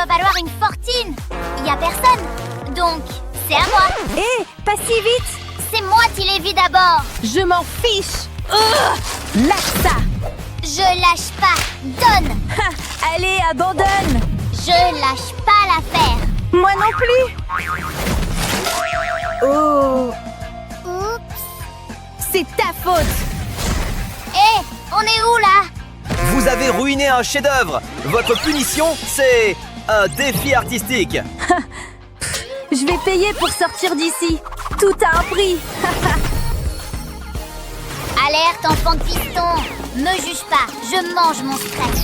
doit valoir une fortune. Y a personne. Donc, c'est à moi. Hé, pas si vite. C'est moi qui l'ai vu d'abord. Je m'en fiche. Lâche ça. Je lâche pas. Donne. Ha, allez, abandonne. Je lâche pas l'affaire. Moi non plus. Oh, Oups. c'est ta faute. Hé, on est où là? Vous avez ruiné un chef-d'œuvre. Votre punition, c'est un défi artistique. Je vais payer pour sortir d'ici. Tout a un prix. Alerte, enfant de piston. Me juge pas, je mange mon stress.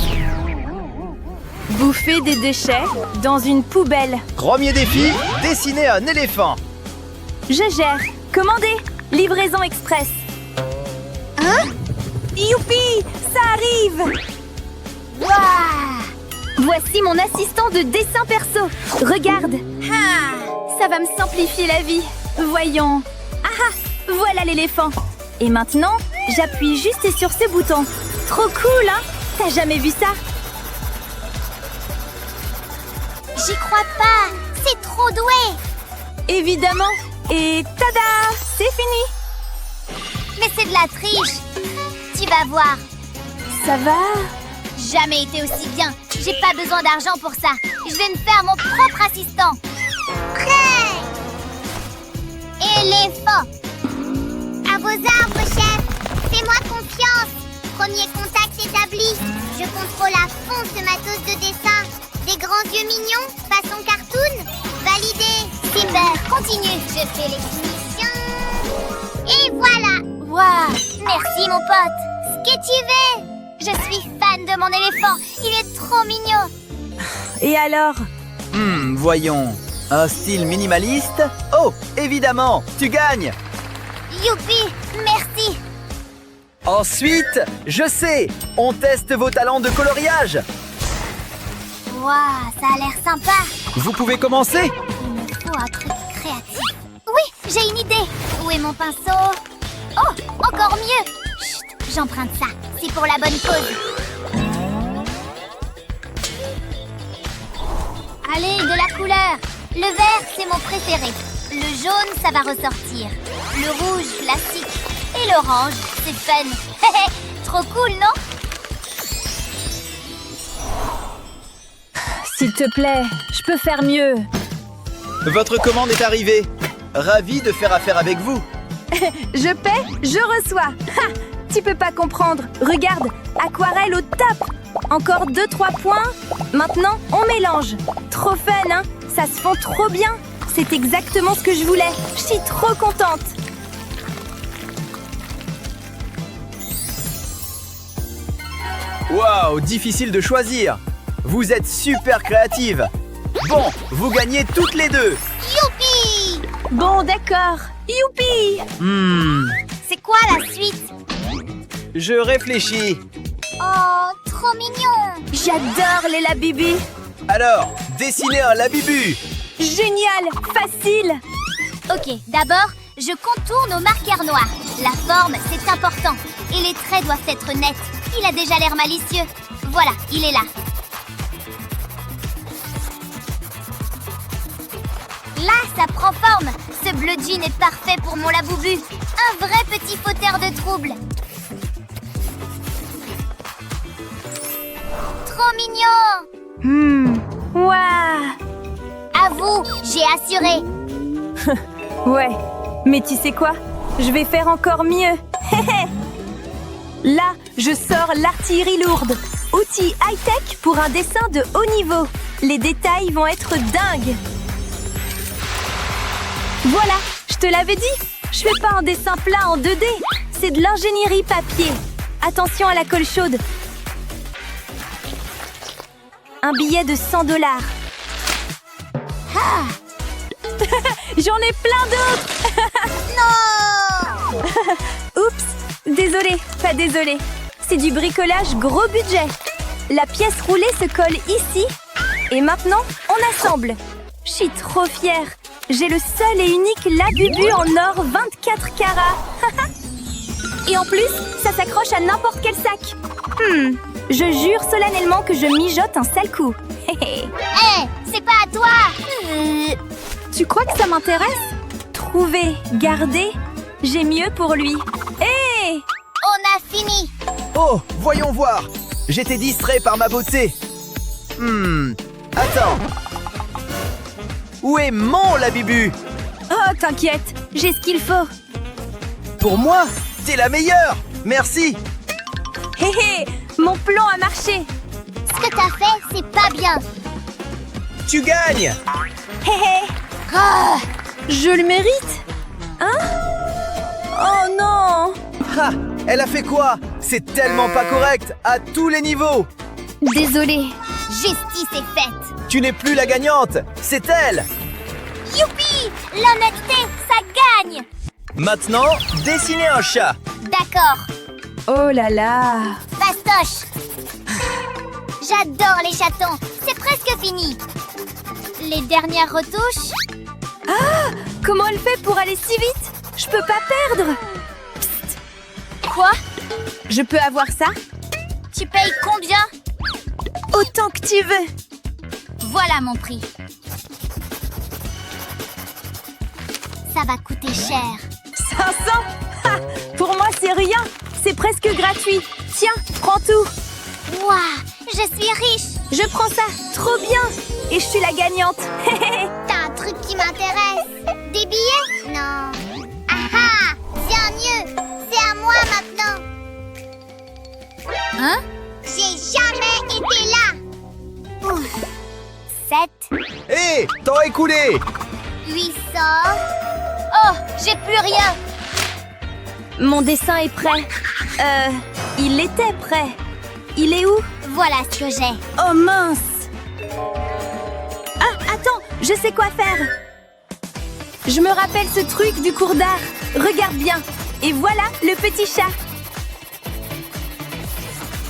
Bouffer des déchets dans une poubelle. Premier défi, dessiner un éléphant. Je gère. Commandez. Livraison express. Hein? Youpi, ça arrive. Waouh! Voici mon assistant de dessin perso. Regarde. Ah, ça va me simplifier la vie. Voyons. Ah ah, voilà l'éléphant. Et maintenant, j'appuie juste sur ce bouton. Trop cool, hein? T'as jamais vu ça? J'y crois pas. C'est trop doué. Évidemment. Et tada, c'est fini. Mais c'est de la triche. Tu vas voir. Ça va? Jamais été aussi bien. J'ai pas besoin d'argent pour ça. Je vais me faire mon propre assistant. Prêt! Éléphant. À vos arbres, chef. Fais-moi confiance. Premier contact établi. Je contrôle à fond ce matos de dessin. Des grands yeux mignons, façon cartoon. Validé. Super, continue. Je fais les finitions. Et voilà. Waouh. Merci, mon pote. Sketchivé. Je suis fan de mon éléphant. Il est trop mignon. Et alors? Voyons. Un style minimaliste? Oh, évidemment, tu gagnes. Youpi, merci. Ensuite, je sais, on teste vos talents de coloriage. Waouh, ça a l'air sympa. Vous pouvez commencer. Il me faut un truc créatif. Oui, j'ai une idée. Où est mon pinceau? Oh, encore mieux. Chut, j'emprunte ça. C'est pour la bonne cause. Allez, de la couleur. Le vert, c'est mon préféré. Le jaune, ça va ressortir. Le rouge, classique. Et l'orange, c'est fun. Trop cool, non? S'il te plaît, je peux faire mieux. Votre commande est arrivée. Ravi de faire affaire avec vous. Je paie, je reçois. Ha! Tu peux pas comprendre. Regarde, aquarelle au top. Encore 2-3 points. Maintenant, on mélange. Trop fun, hein? Ça se fond trop bien. C'est exactement ce que je voulais. Je suis trop contente. Waouh, difficile de choisir. Vous êtes super créative. Bon, vous gagnez toutes les deux. Youpi! Bon, d'accord. Youpi! C'est quoi la suite? Je réfléchis. Oh, trop mignon! J'adore les labibis. Alors, dessinez un labibu. Génial, facile. Ok, d'abord, je contourne au marqueur noir. La forme, c'est important. Et les traits doivent être nets. Il a déjà l'air malicieux. Voilà, il est là. Là, ça prend forme. Ce bleu jean est parfait pour mon laboubu. Un vrai petit fauteur de trouble. Trop mignon! Waouh. À vous, j'ai assuré. Ouais, mais tu sais quoi? Je vais faire encore mieux. Là, je sors l'artillerie lourde. Outil high-tech pour un dessin de haut niveau. Les détails vont être dingues. Voilà, je te l'avais dit. Je fais pas un dessin plat en 2D. C'est de l'ingénierie papier. Attention à la colle chaude. Un billet de 100 $. J'en ai plein d'autres. Non! Oups, désolé, pas désolé. C'est du bricolage gros budget. La pièce roulée se colle ici. Et maintenant, on assemble. Je suis trop fière. J'ai le seul et unique labubu en or 24 carats. Et en plus, ça s'accroche à n'importe quel sac. Je jure solennellement que je mijote un sale coup. Hé, c'est pas à toi. Tu crois que ça m'intéresse? Trouver, garder, j'ai mieux pour lui. Hé! On a fini. Oh, voyons voir. J'étais distrait par ma beauté. Attends. Où est mon Labibu? Oh, t'inquiète, j'ai ce qu'il faut. Pour moi, t'es la meilleure. Merci. Hé hé, mon plan a marché. Ce que t'as fait, c'est pas bien. Tu gagnes. Hé hé, Ah, je le mérite. Hein? Oh non! Ha, elle a fait quoi? C'est tellement pas correct à tous les niveaux. Désolée. justice est faite. Tu n'es plus la gagnante, c'est elle. Youpi! L'honnêteté, ça gagne. Maintenant, dessinez un chat. D'accord. Oh là là. Fastoche. J'adore les chatons. C'est presque fini. Les dernières retouches. Comment elle fait pour aller si vite? Je peux pas perdre. Psst. Quoi? Je peux avoir ça? Tu payes combien? Autant que tu veux. Voilà mon prix. Ça va coûter cher. 500? Ha, pour moi, c'est rien. C'est presque gratuit. Tiens, prends tout. Ouah, je suis riche. Je prends ça. Trop bien. Et je suis la gagnante. Hé hé. T'as un truc qui m'intéresse. Des billets? Non. Ah ah, bien mieux. C'est à moi maintenant. Hein? J'ai jamais été là. Ouf. 7, Hé, temps écoulé. 800. Oh, j'ai plus rien. Mon dessin est prêt. Il était prêt. Il est où? Voilà ce que j'ai. Oh mince! Ah, attends, je sais quoi faire. Je me rappelle ce truc du cours d'art. Regarde bien. Et voilà le petit chat.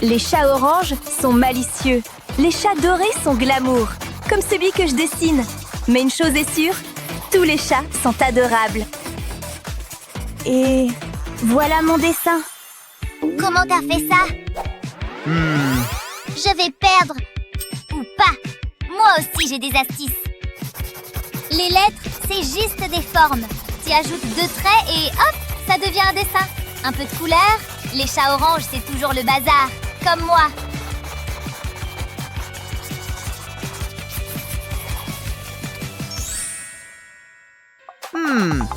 Les chats oranges sont malicieux. Les chats dorés sont glamour, comme celui que je dessine. Mais une chose est sûre, tous les chats sont adorables. Et voilà mon dessin. Comment t'as fait ça? Je vais perdre. Ou pas. Moi aussi, j'ai des astuces. Les lettres, c'est juste des formes. Tu ajoutes 2 traits et hop, ça devient un dessin. Un peu de couleur. Les chats oranges, c'est toujours le bazar. Comme moi.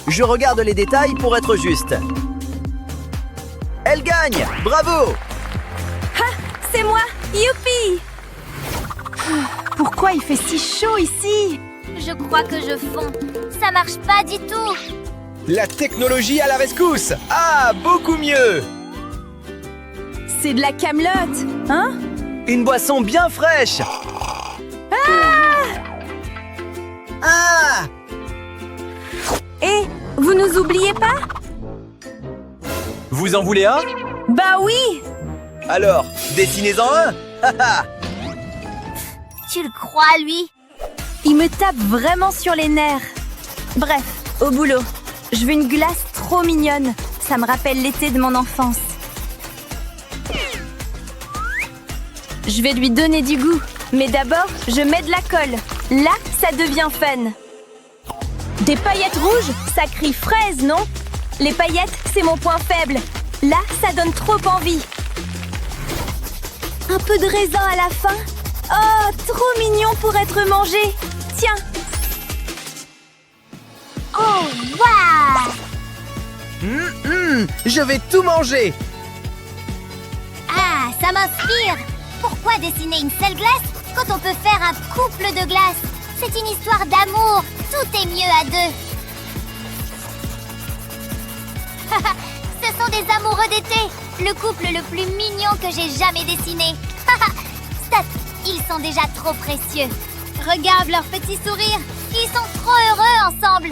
Je regarde les détails pour être juste. Elle gagne. Bravo. C'est moi. Youpi! Pourquoi il fait si chaud ici? Je crois que je fonds. Ça marche pas du tout. La technologie à la rescousse. Ah, beaucoup mieux. C'est de la camelote, hein? Une boisson bien fraîche. Ah! Et vous nous oubliez pas? Vous en voulez un? Bah oui! Alors, dessinez-en un. Haha. Tu le crois, lui? Il me tape vraiment sur les nerfs. Bref, au boulot. Je veux une glace trop mignonne. Ça me rappelle l'été de mon enfance. Je vais lui donner du goût. Mais d'abord, je mets de la colle. Là, ça devient fun. Des paillettes rouges, ça crie fraise, non? Les paillettes, c'est mon point faible. Là, ça donne trop envie. Un peu de raisin à la fin. Oh, trop mignon pour être mangé. Tiens. Oh, waouh! Je vais tout manger. Ah, ça m'inspire! Pourquoi dessiner une seule glace quand on peut faire un couple de glaces? C'est une histoire d'amour. Tout est mieux à deux. Ce sont des amoureux d'été. Le couple le plus mignon que j'ai jamais dessiné. Stop! Ils sont déjà trop précieux. Regarde leurs petits sourires. Ils sont trop heureux ensemble.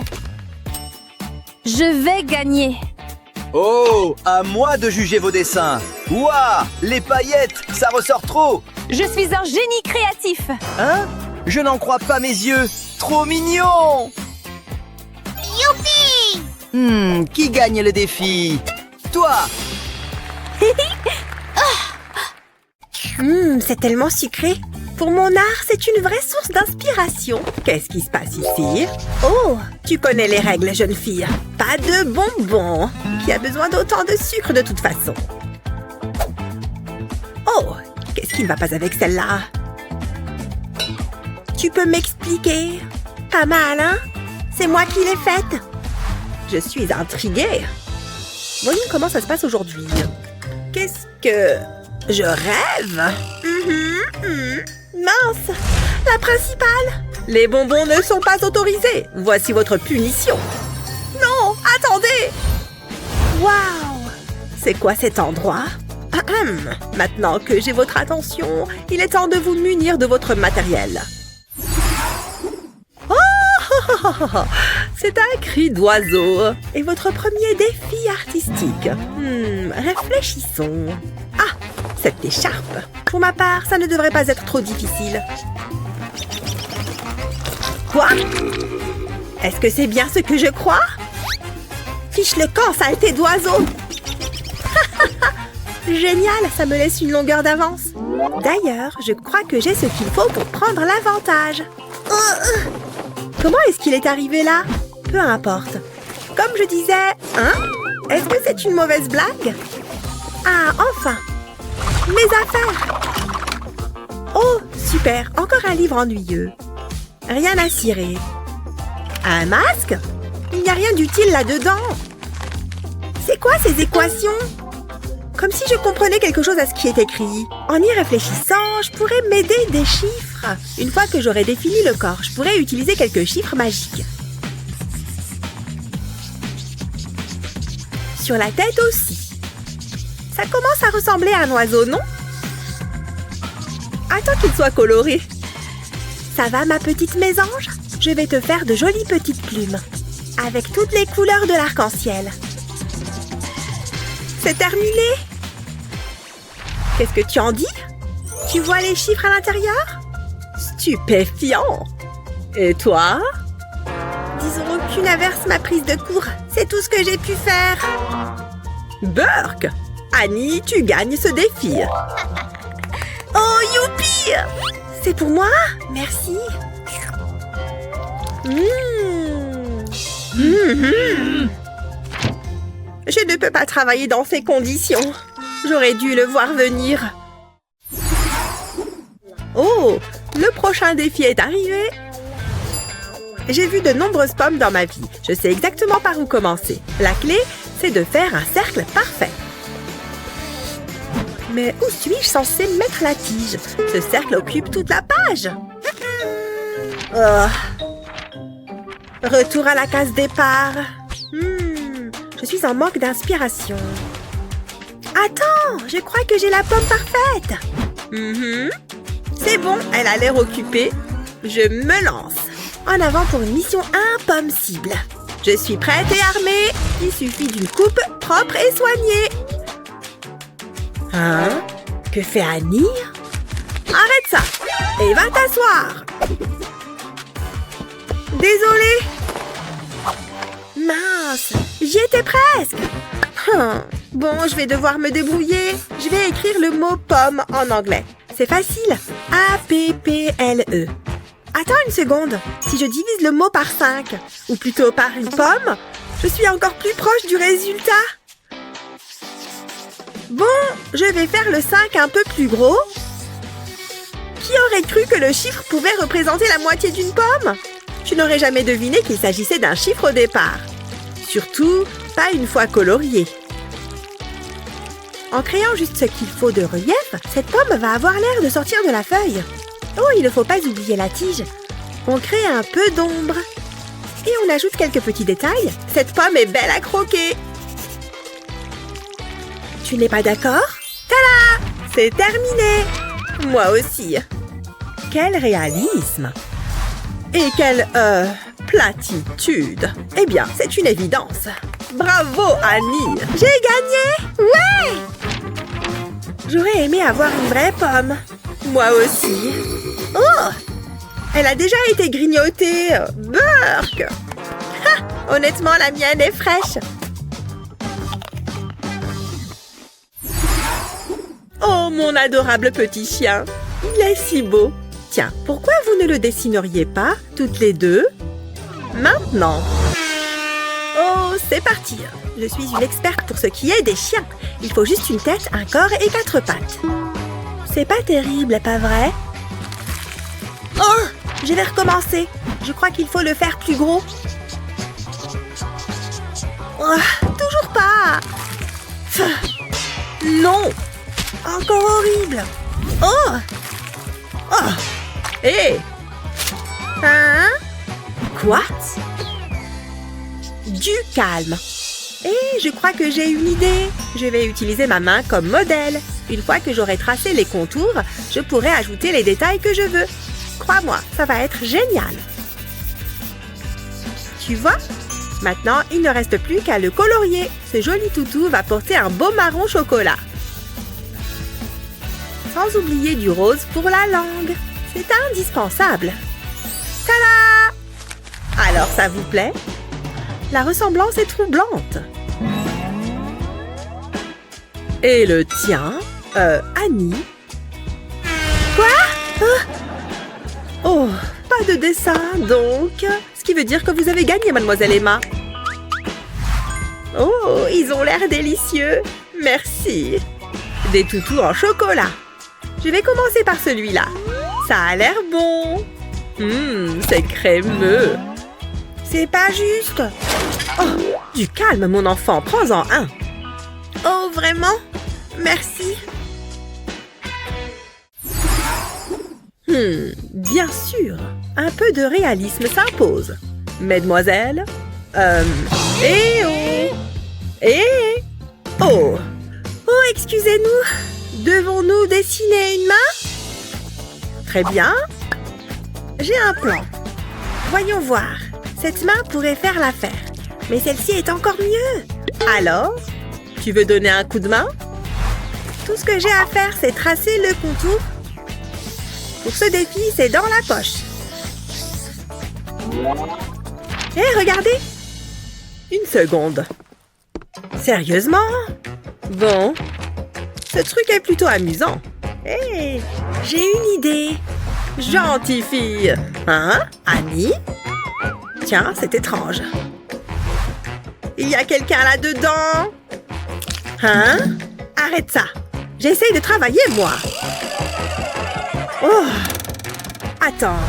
Je vais gagner. Oh, à moi de juger vos dessins. Ouah, les paillettes, ça ressort trop. Je suis un génie créatif. Hein? Je n'en crois pas mes yeux. Trop mignon. Youpi! Qui gagne le défi? Toi. C'est tellement sucré. Pour mon art, c'est une vraie source d'inspiration. Qu'est-ce qui se passe ici? Oh, tu connais les règles, jeune fille. Pas de bonbons. Qui a besoin d'autant de sucre de toute façon? Oh, qu'est-ce qui ne va pas avec celle-là? Tu peux m'expliquer? Pas mal, hein? C'est moi qui l'ai faite. Je suis intriguée. Voyons comment ça se passe aujourd'hui. Qu'est-ce que... je rêve? Mince! La principale! Les bonbons ne sont pas autorisés. Voici votre punition. Non, attendez! Waouh! C'est quoi cet endroit? Maintenant que j'ai votre attention, il est temps de vous munir de votre matériel. C'est un cri d'oiseau. Et votre premier défi artistique? Réfléchissons. Ah, cette écharpe. Pour ma part, ça ne devrait pas être trop difficile. Quoi? Est-ce que c'est bien ce que je crois? Fiche le camp, saleté d'oiseau! Génial, ça me laisse une longueur d'avance. D'ailleurs, je crois que j'ai ce qu'il faut pour prendre l'avantage. Comment est-ce qu'il est arrivé là? Peu importe. Comme je disais, hein? Est-ce que c'est une mauvaise blague? Ah, enfin! Mes affaires! Oh, super! Encore un livre ennuyeux. Rien à cirer. Un masque? Il n'y a rien d'utile là-dedans. C'est quoi ces équations? Comme si je comprenais quelque chose à ce qui est écrit. En y réfléchissant, je pourrais m'aider des chiffres. Une fois que j'aurai défini le corps, je pourrais utiliser quelques chiffres magiques. Sur la tête aussi. Ça commence à ressembler à un oiseau, non? Attends qu'il soit coloré. Ça va, ma petite mésange? Je vais te faire de jolies petites plumes. Avec toutes les couleurs de l'arc-en-ciel. C'est terminé? Qu'est-ce que tu en dis? Tu vois les chiffres à l'intérieur? Stupéfiant! Et toi? Disons qu'une averse m'a prise de court. C'est tout ce que j'ai pu faire. Burk! Annie, tu gagnes ce défi. Oh, youpi! C'est pour moi? Merci. Je ne peux pas travailler dans ces conditions. J'aurais dû le voir venir. Oh, le prochain défi est arrivé. J'ai vu de nombreuses pommes dans ma vie. Je sais exactement par où commencer. La clé, c'est de faire un cercle parfait. Mais où suis-je censée mettre la tige? Ce cercle occupe toute la page. Retour à la case départ. Je suis en manque d'inspiration. Attends, je crois que j'ai la pomme parfaite. C'est bon, elle a l'air occupée. Je me lance. En avant pour une mission impossible. Je suis prête et armée. Il suffit d'une coupe propre et soignée. Hein? Que fait Annie? Arrête ça et va t'asseoir. Désolée. Mince, j'y étais presque. Bon, je vais devoir me débrouiller. Je vais écrire le mot pomme en anglais. C'est facile. A-P-P-L-E. Attends une seconde. Si je divise le mot par 5, ou plutôt par une pomme, je suis encore plus proche du résultat. Bon, je vais faire le 5 un peu plus gros. Qui aurait cru que le chiffre pouvait représenter la moitié d'une pomme? Je n'aurais jamais deviné qu'il s'agissait d'un chiffre au départ. Surtout, pas une fois colorié. En créant juste ce qu'il faut de relief, cette pomme va avoir l'air de sortir de la feuille. Oh, il ne faut pas oublier la tige. On crée un peu d'ombre. Et on ajoute quelques petits détails. Cette pomme est belle à croquer. Tu n'es pas d'accord? Tada! C'est terminé! Moi aussi. Quel réalisme! Et quelle, platitude! Eh bien, c'est une évidence. Bravo, Annie! J'ai gagné! Ouais! J'aurais aimé avoir une vraie pomme. Moi aussi. Oh! Elle a déjà été grignotée. Burk! Ha! Honnêtement, la mienne est fraîche. Oh, mon adorable petit chien. Il est si beau. Tiens, pourquoi vous ne le dessineriez pas, toutes les deux? Maintenant. Oh, c'est parti. Je suis une experte pour ce qui est des chiens. Il faut juste une tête, un corps et 4 pattes. C'est pas terrible, pas vrai? Oh, je vais recommencer. Je crois qu'il faut le faire plus gros. Oh, toujours pas. Non. Encore horrible. Oh. Oh. Hé. Hein? Quoi? Du calme. Et je crois que j'ai une idée. Je vais utiliser ma main comme modèle. Une fois que j'aurai tracé les contours, je pourrai ajouter les détails que je veux. Crois-moi, ça va être génial. Tu vois? Maintenant, il ne reste plus qu'à le colorier. Ce joli toutou va porter un beau marron chocolat. Sans oublier du rose pour la langue. C'est indispensable. Tada! Alors, ça vous plaît? La ressemblance est troublante. Et le tien, Annie? Quoi? Oh, pas de dessin, donc. Ce qui veut dire que vous avez gagné, mademoiselle Emma. Oh, ils ont l'air délicieux. Merci. Des toutous en chocolat. Je vais commencer par celui-là. Ça a l'air bon. C'est crémeux. C'est pas juste. Oh, du calme, mon enfant. Prends-en un. Oh, vraiment? Merci. Bien sûr. Un peu de réalisme s'impose. Mesdemoiselles. Eh oh. Eh. Oh. Oh, excusez-nous. Devons-nous dessiner une main? Très bien. J'ai un plan. Voyons voir. Cette main pourrait faire l'affaire. Mais celle-ci est encore mieux. Alors, tu veux donner un coup de main? Tout ce que j'ai à faire, c'est tracer le contour. Pour ce défi, c'est dans la poche. Hé, regardez! Une seconde. Sérieusement? Bon. Ce truc est plutôt amusant. Hé, j'ai une idée. Gentille fille. Hein, Annie? Tiens, c'est étrange. Il y a quelqu'un là-dedans? Hein? Arrête ça. J'essaye de travailler, moi. Oh! Attends,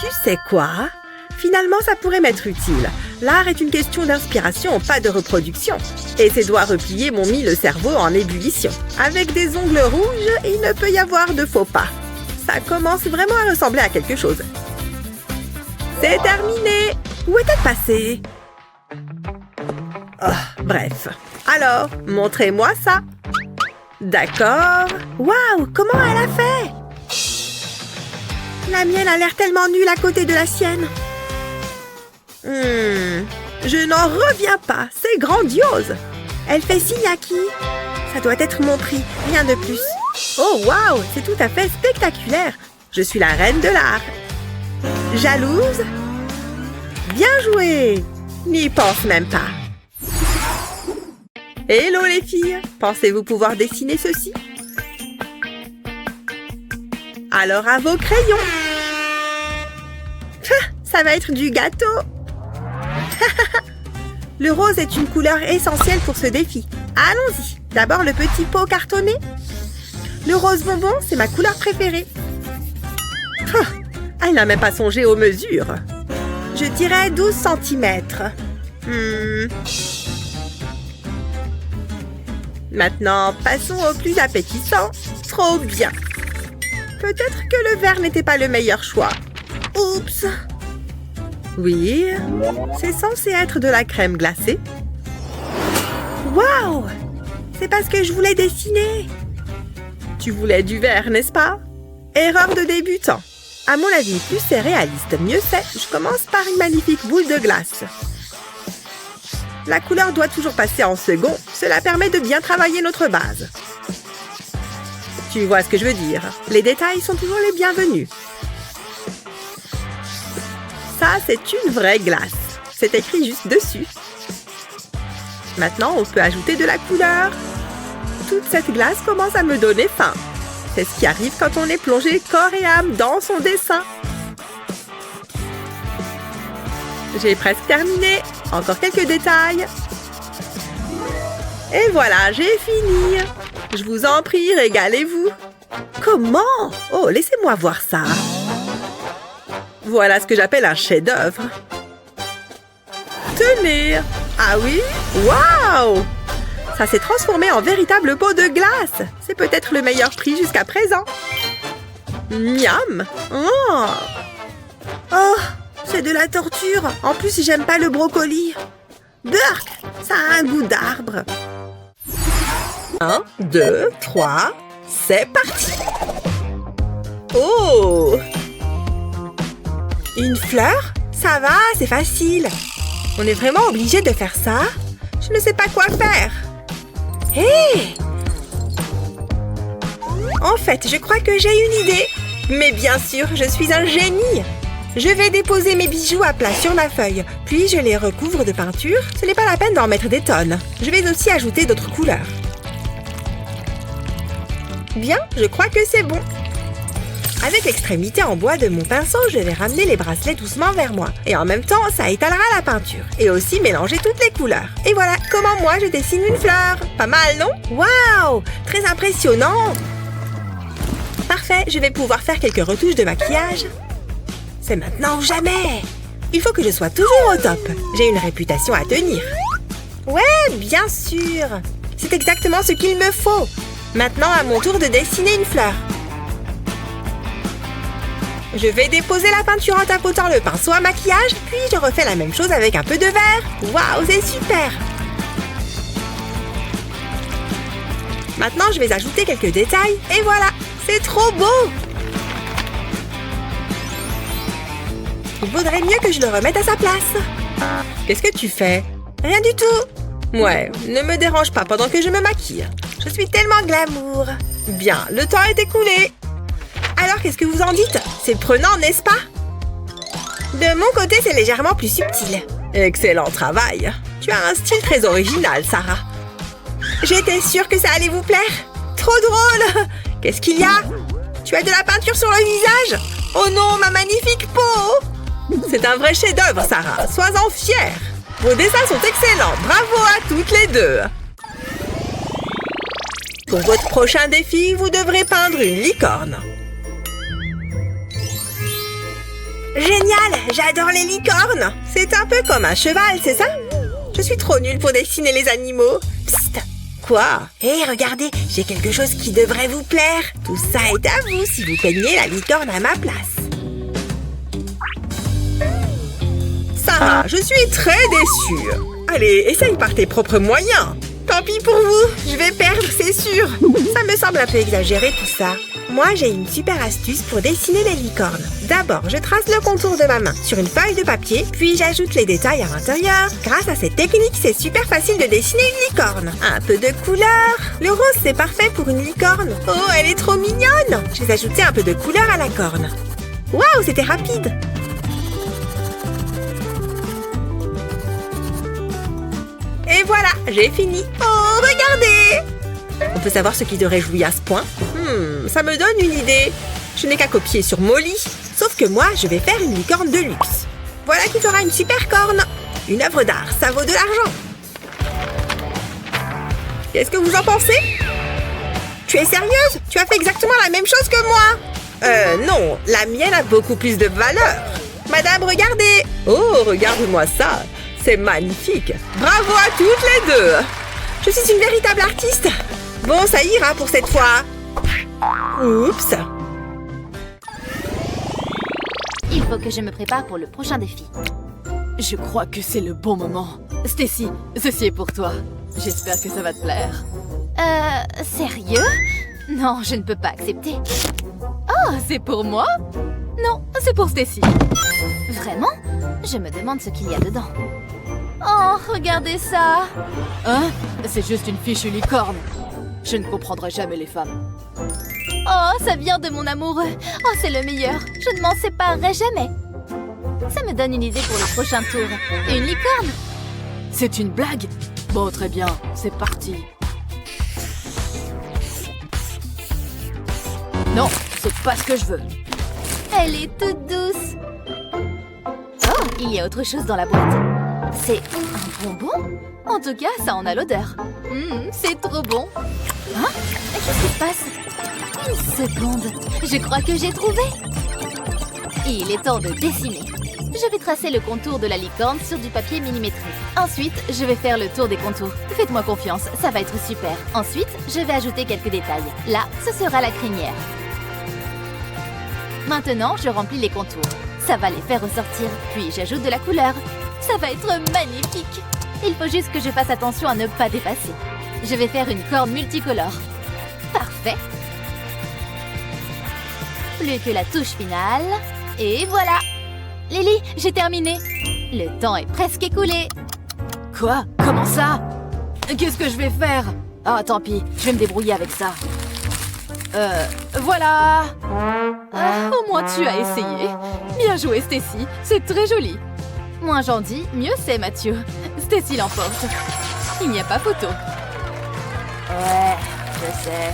tu sais quoi? Finalement, ça pourrait m'être utile. L'art est une question d'inspiration, pas de reproduction. Et ces doigts repliés m'ont mis le cerveau en ébullition. Avec des ongles rouges, il ne peut y avoir de faux pas. Ça commence vraiment à ressembler à quelque chose. C'est terminé! Où est-elle passée? Oh, bref. Alors, montrez-moi ça. D'accord. Waouh, comment elle a fait? La mienne a l'air tellement nulle à côté de la sienne. Je n'en reviens pas. C'est grandiose. Elle fait signe à qui? Ça doit être mon prix, rien de plus. Oh, waouh, c'est tout à fait spectaculaire. Je suis la reine de l'art. Jalouse? Bien joué. N'y pense même pas. Hello les filles, pensez-vous pouvoir dessiner ceci? Alors à vos crayons. Ça va être du gâteau. Le rose est une couleur essentielle pour ce défi. Allons-y. D'abord le petit pot cartonné. Le rose bonbon, c'est ma couleur préférée. Elle n'a même pas songé aux mesures. Je dirais 12 cm. Maintenant, passons au plus appétissant. Trop bien. Peut-être que le vert n'était pas le meilleur choix. Oups. Oui, c'est censé être de la crème glacée. Waouh! C'est parce que je voulais dessiner. Tu voulais du vert, n'est-ce pas? Erreur de débutant. À mon avis, plus c'est réaliste, mieux c'est. Je commence par une magnifique boule de glace. La couleur doit toujours passer en second. Cela permet de bien travailler notre base. Tu vois ce que je veux dire? Les détails sont toujours les bienvenus. Ça, c'est une vraie glace. C'est écrit juste dessus. Maintenant, on peut ajouter de la couleur. toute cette glace commence à me donner faim. C'est ce qui arrive quand on est plongé corps et âme dans son dessin. J'ai presque terminé. Encore quelques détails. Et voilà, j'ai fini. Je vous en prie, régalez-vous. Comment? Oh, laissez-moi voir ça. Voilà ce que j'appelle un chef-d'œuvre. Tenez! Ah oui? Waouh! Ça s'est transformé en véritable pot de glace. C'est peut-être le meilleur prix jusqu'à présent. Miam! Oh, c'est de la torture. En plus, j'aime pas le brocoli. Burk, ça a un goût d'arbre. 1, 2, 3, c'est parti! Oh! Une fleur? Ça va, c'est facile. On est vraiment obligé de faire ça? Je ne sais pas quoi faire. Hé! En fait, je crois que j'ai une idée. Mais bien sûr, je suis un génie. Je vais déposer mes bijoux à plat sur ma feuille, puis je les recouvre de peinture. Ce n'est pas la peine d'en mettre des tonnes. Je vais aussi ajouter d'autres couleurs. Bien, je crois que c'est bon. Avec l'extrémité en bois de mon pinceau, je vais ramener les bracelets doucement vers moi. Et en même temps, ça étalera la peinture. Et aussi mélanger toutes les couleurs. Et voilà comment moi je dessine une fleur. Pas mal, non? Waouh! Très impressionnant! Parfait, je vais pouvoir faire quelques retouches de maquillage. C'est maintenant ou jamais! Il faut que je sois toujours au top. J'ai une réputation à tenir. Ouais, bien sûr! C'est exactement ce qu'il me faut. Maintenant, à mon tour de dessiner une fleur. Je vais déposer la peinture en tapotant le pinceau à maquillage, puis je refais la même chose avec un peu de vert. Waouh, c'est super! Maintenant, je vais ajouter quelques détails, et voilà! C'est trop beau! Il vaudrait mieux que je le remette à sa place. Qu'est-ce que tu fais? Rien du tout! Ouais, ne me dérange pas pendant que je me maquille. Je suis tellement glamour. Bien, le temps est écoulé. Alors, qu'est-ce que vous en dites? C'est prenant, n'est-ce pas? De mon côté, c'est légèrement plus subtil. Excellent travail. Tu as un style très original, Sarah. J'étais sûre que ça allait vous plaire. Trop drôle! Qu'est-ce qu'il y a? Tu as de la peinture sur le visage? Oh non, ma magnifique peau! C'est un vrai chef-d'œuvre, Sarah. Sois-en fière. Vos dessins sont excellents. Bravo à toutes les deux. Pour votre prochain défi, vous devrez peindre une licorne. Génial! J'adore les licornes! C'est un peu comme un cheval, c'est ça? Je suis trop nulle pour dessiner les animaux. Psst! Quoi? Hé, regardez, j'ai quelque chose qui devrait vous plaire. Tout ça est à vous si vous peignez la licorne à ma place. Sarah, je suis très déçue. Allez, essaye par tes propres moyens. Tant pis pour vous, je vais perdre, c'est sûr. Ça me semble un peu exagéré tout ça. Moi, j'ai une super astuce pour dessiner les licornes. D'abord, je trace le contour de ma main sur une feuille de papier, puis j'ajoute les détails à l'intérieur. Grâce à cette technique, c'est super facile de dessiner une licorne. Un peu de couleur. Le rose, c'est parfait pour une licorne. Oh, elle est trop mignonne. Je vais ajouter un peu de couleur à la corne. Waouh, c'était rapide. Et voilà, j'ai fini. Oh, regardez! On peut savoir ce qui te réjouit à ce point? Ça me donne une idée. Je n'ai qu'à copier sur Molly. Sauf que moi, je vais faire une licorne de luxe. Voilà qui fera une super corne. Une œuvre d'art, ça vaut de l'argent. Qu'est-ce que vous en pensez? Tu es sérieuse? Tu as fait exactement la même chose que moi. Non, la mienne a beaucoup plus de valeur. Madame, regardez. Oh, regarde-moi ça. C'est magnifique. Bravo à toutes les deux. Je suis une véritable artiste. Bon, ça ira pour cette fois. Oups. Il faut que je me prépare pour le prochain défi. Je crois que c'est le bon moment. Stacy, ceci est pour toi. J'espère que ça va te plaire. Sérieux? Non, je ne peux pas accepter. Ah, c'est pour moi? Non, c'est pour Stacy. Vraiment? Je me demande ce qu'il y a dedans. Oh, regardez ça! Hein? C'est juste une fichue licorne. Je ne comprendrai jamais les femmes. Oh, ça vient de mon amoureux. Oh, c'est le meilleur. Je ne m'en séparerai jamais. Ça me donne une idée pour le prochain tour. Une licorne? C'est une blague? Bon, très bien. C'est parti. Non, c'est pas ce que je veux. Elle est toute douce. Oh, il y a autre chose dans la boîte. C'est un bonbon? En tout cas, ça en a l'odeur. C'est trop bon. Hein? Qu'est-ce qui se passe? Une seconde. Je crois que j'ai trouvé. Il est temps de dessiner. Je vais tracer le contour de la licorne sur du papier millimétré. Ensuite, je vais faire le tour des contours. Faites-moi confiance, ça va être super. Ensuite, je vais ajouter quelques détails. Là, ce sera la crinière. Maintenant, je remplis les contours. Ça va les faire ressortir. Puis, j'ajoute de la couleur. Ça va être magnifique. Il faut juste que je fasse attention à ne pas dépasser. Je vais faire une corne multicolore. Parfait. Plus que la touche finale. Et voilà. Lily, j'ai terminé. Le temps est presque écoulé. Quoi? Comment ça? Qu'est-ce que je vais faire? Ah, tant pis, je vais me débrouiller avec ça. Voilà. Ah, au moins tu as essayé. Bien joué, Stacy. C'est très joli. Moins j'en dis, mieux c'est, Mathieu. Stacy l'emporte. Il n'y a pas photo. Ouais, je sais.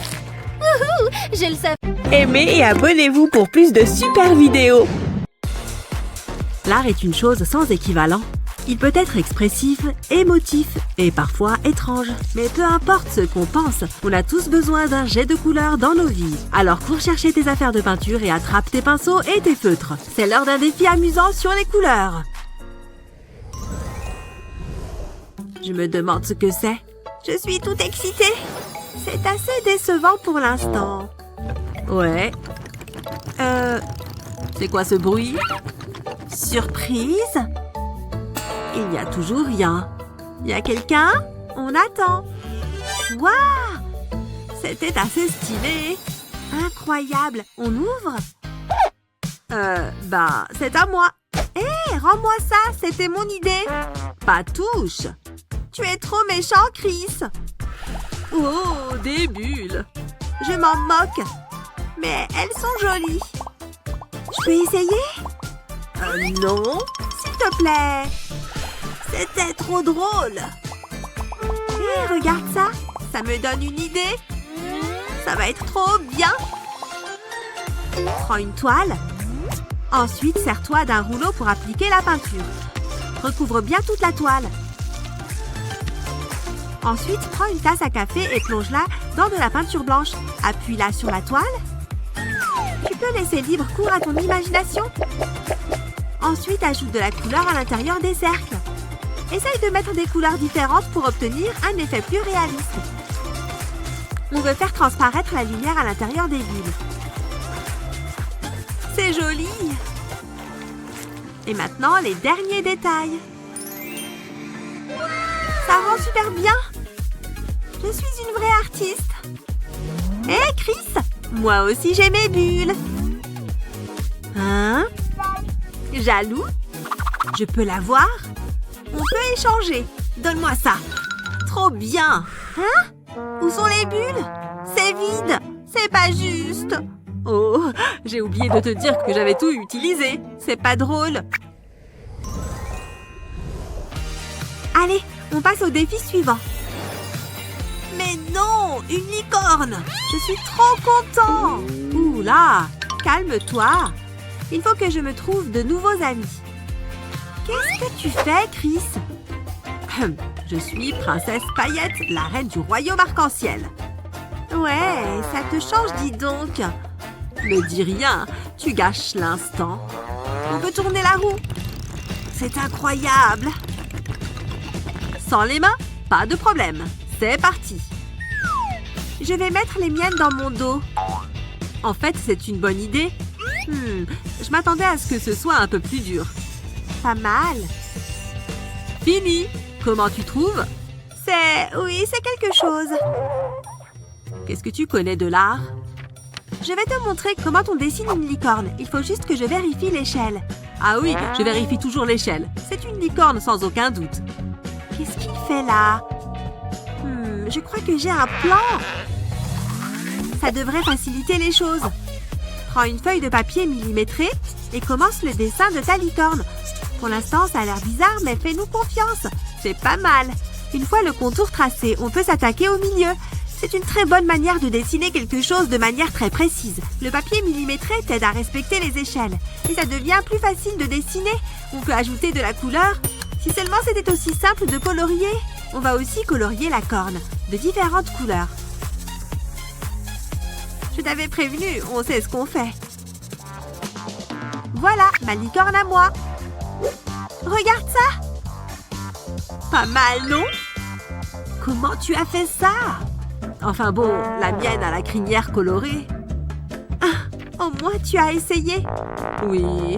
Wouhou, je le savais. Aimez et abonnez-vous pour plus de super vidéos. L'art est une chose sans équivalent. Il peut être expressif, émotif et parfois étrange. Mais peu importe ce qu'on pense, on a tous besoin d'un jet de couleur dans nos vies. Alors cours chercher tes affaires de peinture et attrape tes pinceaux et tes feutres. C'est l'heure d'un défi amusant sur les couleurs. Je me demande ce que c'est. Je suis toute excitée. C'est assez décevant pour l'instant. Ouais. C'est quoi ce bruit? Surprise? Il n'y a toujours rien. Y a quelqu'un? On attend. Waouh! C'était assez stylé. Incroyable. On ouvre? C'est à moi. Hé, rends-moi ça, c'était mon idée. Pas touche. Tu es trop méchant, Chris. Oh, des bulles. Je m'en moque. Mais elles sont jolies. Je peux essayer? Non, s'il te plaît. C'était trop drôle. Hé, regarde ça. Ça me donne une idée. Ça va être trop bien. Prends une toile. Ensuite, sers-toi d'un rouleau pour appliquer la peinture. Recouvre bien toute la toile. Ensuite, prends une tasse à café et plonge-la dans de la peinture blanche. Appuie-la sur la toile. Tu peux laisser libre cours à ton imagination. Ensuite, ajoute de la couleur à l'intérieur des cercles. Essaye de mettre des couleurs différentes pour obtenir un effet plus réaliste. On veut faire transparaître la lumière à l'intérieur des bulles. C'est joli! Et maintenant, les derniers détails. Ça rend super bien! Je suis une vraie artiste. Hé, Chris! Moi aussi, j'ai mes bulles. Hein? Jaloux? Je peux la voir? On peut échanger. Donne-moi ça. Trop bien. Hein? Où sont les bulles? C'est vide. C'est pas juste. Oh, j'ai oublié de te dire que j'avais tout utilisé. C'est pas drôle. Allez, on passe au défi suivant. Mais non, une licorne. Je suis trop content. Ouh là, calme-toi. Il faut que je me trouve de nouveaux amis. Qu'est-ce que tu fais, Chris? Je suis Princesse Paillette, la reine du royaume arc-en-ciel. Ouais, ça te change, dis donc. Me dis rien, tu gâches l'instant. On peut tourner la roue. C'est incroyable. Sans les mains, pas de problème. C'est parti. Je vais mettre les miennes dans mon dos. En fait, c'est une bonne idée. Je m'attendais à ce que ce soit un peu plus dur. Pas mal. Fini. Comment tu trouves? Oui, c'est quelque chose. Qu'est-ce que tu connais de l'art? Je vais te montrer comment on dessine une licorne. Il faut juste que je vérifie l'échelle. Ah oui, je vérifie toujours l'échelle. C'est une licorne sans aucun doute. Qu'est-ce qu'il fait là? Je crois que j'ai un plan. Ça devrait faciliter les choses. Prends une feuille de papier millimétrée et commence le dessin de ta licorne. Pour l'instant, ça a l'air bizarre, mais fais-nous confiance. C'est pas mal. Une fois le contour tracé, on peut s'attaquer au milieu. C'est une très bonne manière de dessiner quelque chose de manière très précise. Le papier millimétré t'aide à respecter les échelles. Et ça devient plus facile de dessiner. On peut ajouter de la couleur. Si seulement c'était aussi simple de colorier. On va aussi colorier la corne, de différentes couleurs. Je t'avais prévenu, on sait ce qu'on fait. Voilà, ma licorne à moi. Regarde ça. Pas mal, non? Comment tu as fait ça? Enfin bon, la mienne a la crinière colorée. Ah, au moins tu as essayé. Oui.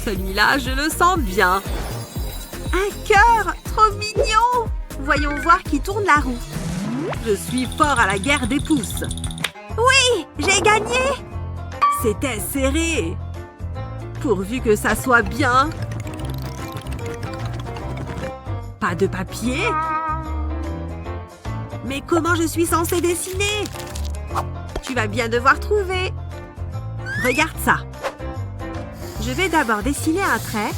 Celui-là, je le sens bien. Un cœur, trop mignon. Voyons voir qui tourne la roue. Je suis fort à la guerre des pouces. Oui, j'ai gagné. C'était serré. Pourvu que ça soit bien. Pas de papier? Mais comment je suis censée dessiner? Tu vas bien devoir trouver. Regarde ça. Je vais d'abord dessiner un trait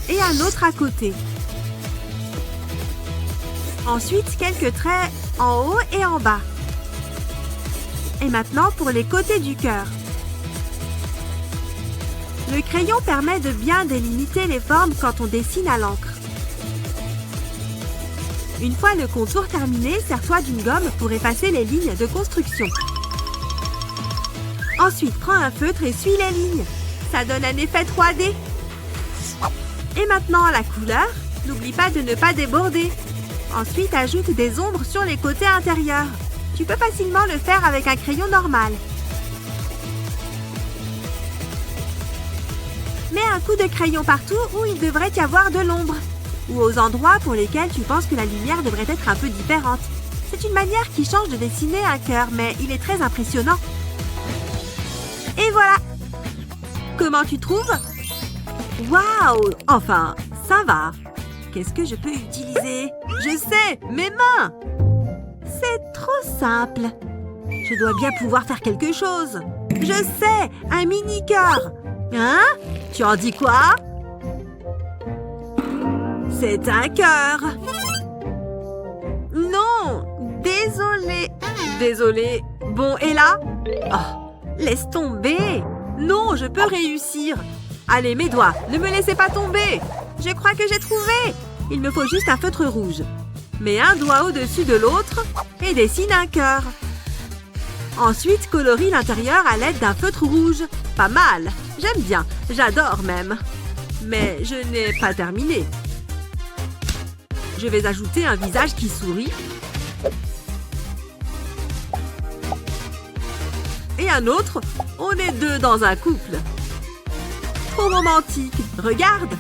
et un autre à côté. Ensuite, quelques traits en haut et en bas. Et maintenant pour les côtés du cœur. Le crayon permet de bien délimiter les formes quand on dessine à l'encre. Une fois le contour terminé, sers-toi d'une gomme pour effacer les lignes de construction. Ensuite, prends un feutre et suis les lignes. Ça donne un effet 3D. Et maintenant, la couleur. N'oublie pas de ne pas déborder. Ensuite, ajoute des ombres sur les côtés intérieurs. Tu peux facilement le faire avec un crayon normal. Mets un coup de crayon partout où il devrait y avoir de l'ombre. Ou aux endroits pour lesquels tu penses que la lumière devrait être un peu différente. C'est une manière qui change de dessiner un cœur, mais il est très impressionnant. Et voilà! Comment tu trouves? Waouh! Enfin, ça va. Qu'est-ce que je peux utiliser? Je sais, mes mains! C'est trop simple. Je dois bien pouvoir faire quelque chose. Je sais, un mini-cœur. Hein? Tu en dis quoi? C'est un cœur. Non, désolé. Désolé. Bon, et là? Oh, laisse tomber. Non, je peux réussir. Allez, mes doigts, ne me laissez pas tomber. Je crois que j'ai trouvé. Il me faut juste un feutre rouge. Mets un doigt au-dessus de l'autre et dessine un cœur. Ensuite, colorie l'intérieur à l'aide d'un feutre rouge. Pas mal. J'aime bien. J'adore même. Mais je n'ai pas terminé. Je vais ajouter un visage qui sourit. Et un autre. On est deux dans un couple. Trop romantique. Regarde.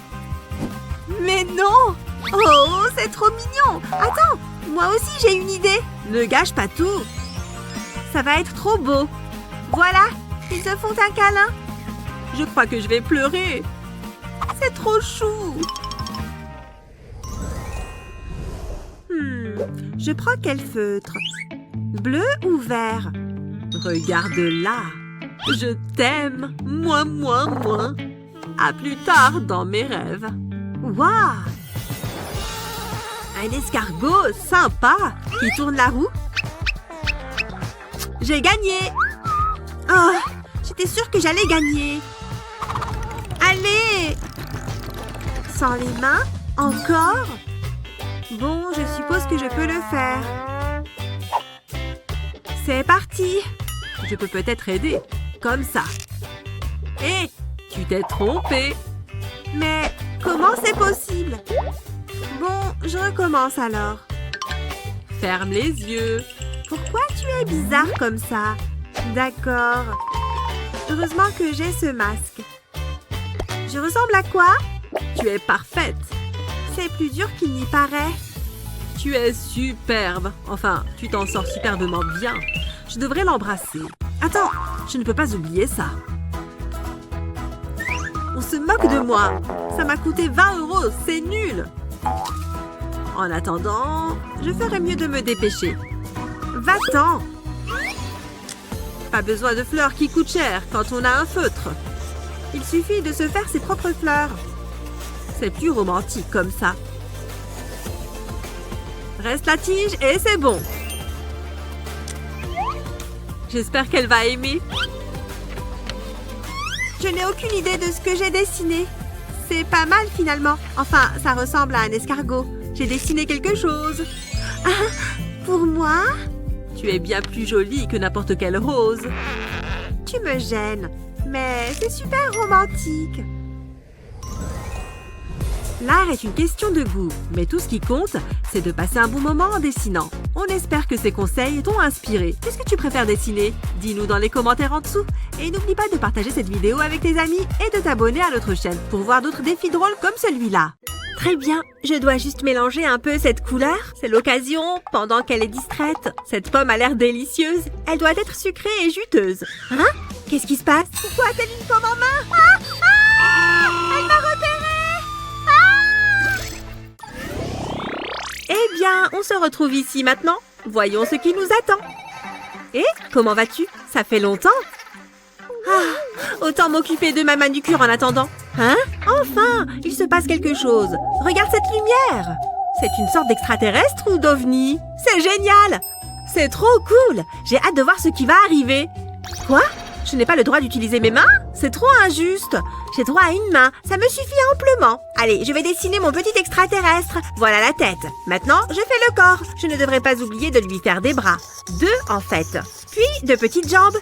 Mais non! Oh, c'est trop mignon! Attends, moi aussi j'ai une idée. Ne gâche pas tout. Ça va être trop beau. Voilà, ils se font un câlin. Je crois que je vais pleurer. C'est trop chou. Je prends quel feutre? Bleu ou vert? Regarde là. Je t'aime. Moi. À plus tard dans mes rêves. Waouh! Un escargot sympa qui tourne la roue. J'ai gagné! Oh, j'étais sûre que j'allais gagner. Allez! Sans les mains? Encore? Bon, je suppose que je peux le faire. C'est parti! Je peux peut-être aider. Comme ça. Hé! Tu t'es trompé! Mais comment c'est possible? Bon, je recommence alors. Ferme les yeux. Pourquoi tu es bizarre comme ça? D'accord. Heureusement que j'ai ce masque. Je ressemble à quoi? Tu es parfaite. C'est plus dur qu'il n'y paraît. Tu es superbe. Enfin, tu t'en sors superbement bien. Je devrais l'embrasser. Attends, je ne peux pas oublier ça. On se moque de moi. Ça m'a coûté 20 €, c'est nul. En attendant, je ferais mieux de me dépêcher. Va-t'en. Pas besoin de fleurs qui coûtent cher quand on a un feutre. Il suffit de se faire ses propres fleurs. C'est plus romantique comme ça. Reste la tige et c'est bon. J'espère qu'elle va aimer. Je n'ai aucune idée de ce que j'ai dessiné. C'est pas mal finalement. Enfin, ça ressemble à un escargot. J'ai dessiné quelque chose. Ah, pour moi? Tu es bien plus jolie que n'importe quelle rose. Tu me gênes, mais c'est super romantique. L'art est une question de goût, mais tout ce qui compte, c'est de passer un bon moment en dessinant. On espère que ces conseils t'ont inspiré. Qu'est-ce que tu préfères dessiner? Dis-nous dans les commentaires en dessous. Et n'oublie pas de partager cette vidéo avec tes amis et de t'abonner à notre chaîne pour voir d'autres défis drôles comme celui-là. Très bien, je dois juste mélanger un peu cette couleur. C'est l'occasion, pendant qu'elle est distraite. Cette pomme a l'air délicieuse. Elle doit être sucrée et juteuse. Hein? Qu'est-ce qui se passe? Pourquoi a-t-elle une pomme en main? Ah! Ah! Elle m'a repérée! Ah! Eh bien, on se retrouve ici maintenant. Voyons ce qui nous attend. Et comment vas-tu? Ça fait longtemps. Ah, autant m'occuper de ma manucure en attendant. Hein? Enfin, il se passe quelque chose. Regarde cette lumière. C'est une sorte d'extraterrestre ou d'ovni? C'est génial! C'est trop cool! J'ai hâte de voir ce qui va arriver. Quoi? Je n'ai pas le droit d'utiliser mes mains? C'est trop injuste. J'ai droit à une main, ça me suffit amplement. Allez, je vais dessiner mon petit extraterrestre. Voilà la tête. Maintenant, je fais le corps. Je ne devrais pas oublier de lui faire des bras. 2 en fait. Puis, 2 petites jambes.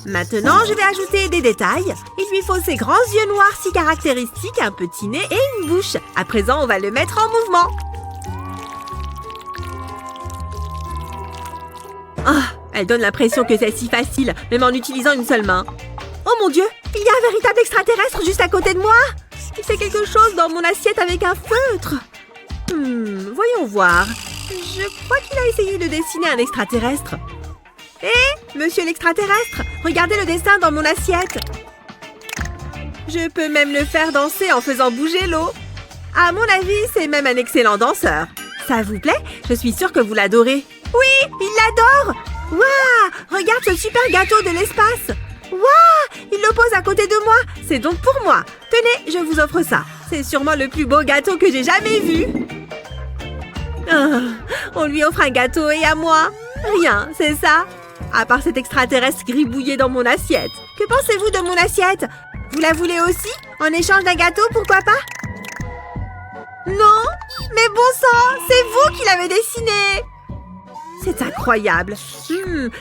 Maintenant, je vais ajouter des détails. Il lui faut ses grands yeux noirs si caractéristiques, un petit nez et une bouche. À présent, on va le mettre en mouvement. Ah, elle donne l'impression que c'est si facile, même en utilisant une seule main. Oh mon Dieu, il y a un véritable extraterrestre juste à côté de moi. Il fait quelque chose dans mon assiette avec un feutre. Voyons voir. Je crois qu'il a essayé de dessiner un extraterrestre. Hé, monsieur l'extraterrestre, regardez le dessin dans mon assiette. Je peux même le faire danser en faisant bouger l'eau. À mon avis, c'est même un excellent danseur. Ça vous plaît? Je suis sûre que vous l'adorez. Oui, il l'adore! Waouh! Regarde ce super gâteau de l'espace! Waouh! Il le pose à côté de moi! C'est donc pour moi! Tenez, je vous offre ça. C'est sûrement le plus beau gâteau que j'ai jamais vu. Ah, on lui offre un gâteau et à moi? Rien, c'est ça? À part cet extraterrestre gribouillé dans mon assiette. Que pensez-vous de mon assiette? Vous la voulez aussi? En échange d'un gâteau, pourquoi pas? Non? Mais bon sang, c'est vous qui l'avez dessiné! C'est incroyable.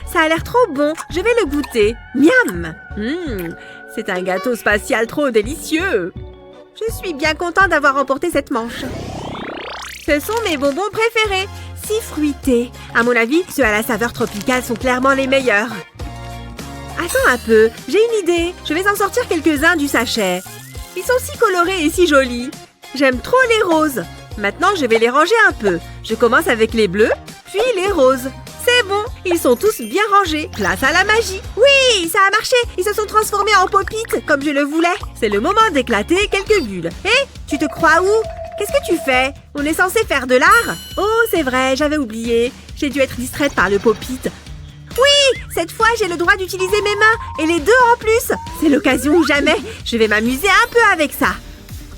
Ça a l'air trop bon. Je vais le goûter. Miam! C'est un gâteau spatial trop délicieux. Je suis bien contente d'avoir remporté cette manche. Ce sont mes bonbons préférés. Si fruités. À mon avis, ceux à la saveur tropicale sont clairement les meilleurs. Attends un peu, j'ai une idée. Je vais en sortir quelques-uns du sachet. Ils sont si colorés et si jolis. J'aime trop les roses. Maintenant, je vais les ranger un peu. Je commence avec les bleus, puis les roses. C'est bon, ils sont tous bien rangés. Place à la magie. Oui, ça a marché. Ils se sont transformés en pop-it, comme je le voulais. C'est le moment d'éclater quelques bulles. Hé, tu te crois où? Qu'est-ce que tu fais? On est censé faire de l'art? Oh, c'est vrai, j'avais oublié. J'ai dû être distraite par le pop-it. Oui, cette fois, j'ai le droit d'utiliser mes mains, et les 2 en plus. C'est l'occasion ou jamais. Je vais m'amuser un peu avec ça.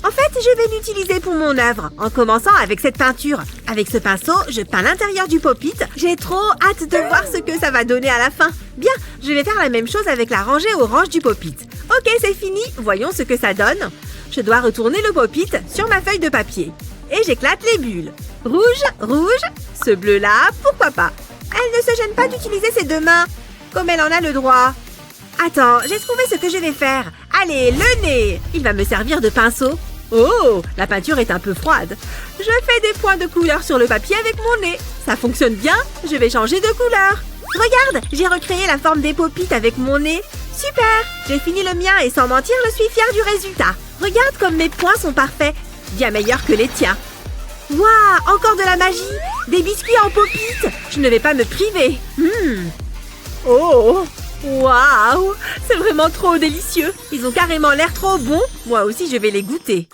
En fait, je vais l'utiliser pour mon œuvre, en commençant avec cette peinture. Avec ce pinceau, je peins l'intérieur du pop-it. J'ai trop hâte de voir ce que ça va donner à la fin. Bien, je vais faire la même chose avec la rangée orange du pop-it. Ok, c'est fini. Voyons ce que ça donne. Je dois retourner le pop-it sur ma feuille de papier. Et j'éclate les bulles. Rouge, rouge. Ce bleu-là, pourquoi pas? Elle ne se gêne pas d'utiliser ses 2 mains, comme elle en a le droit. Attends, j'ai trouvé ce que je vais faire. Allez, le nez. Il va me servir de pinceau. Oh, la peinture est un peu froide. Je fais des points de couleur sur le papier avec mon nez. Ça fonctionne bien, je vais changer de couleur. Regarde, j'ai recréé la forme des pop-it avec mon nez. Super, j'ai fini le mien et sans mentir, je suis fière du résultat. Regarde comme mes points sont parfaits, bien meilleurs que les tiens. Waouh, encore de la magie. Des biscuits en pop-it. Je ne vais pas me priver. Oh, waouh, c'est vraiment trop délicieux. Ils ont carrément l'air trop bons. Moi aussi, je vais les goûter.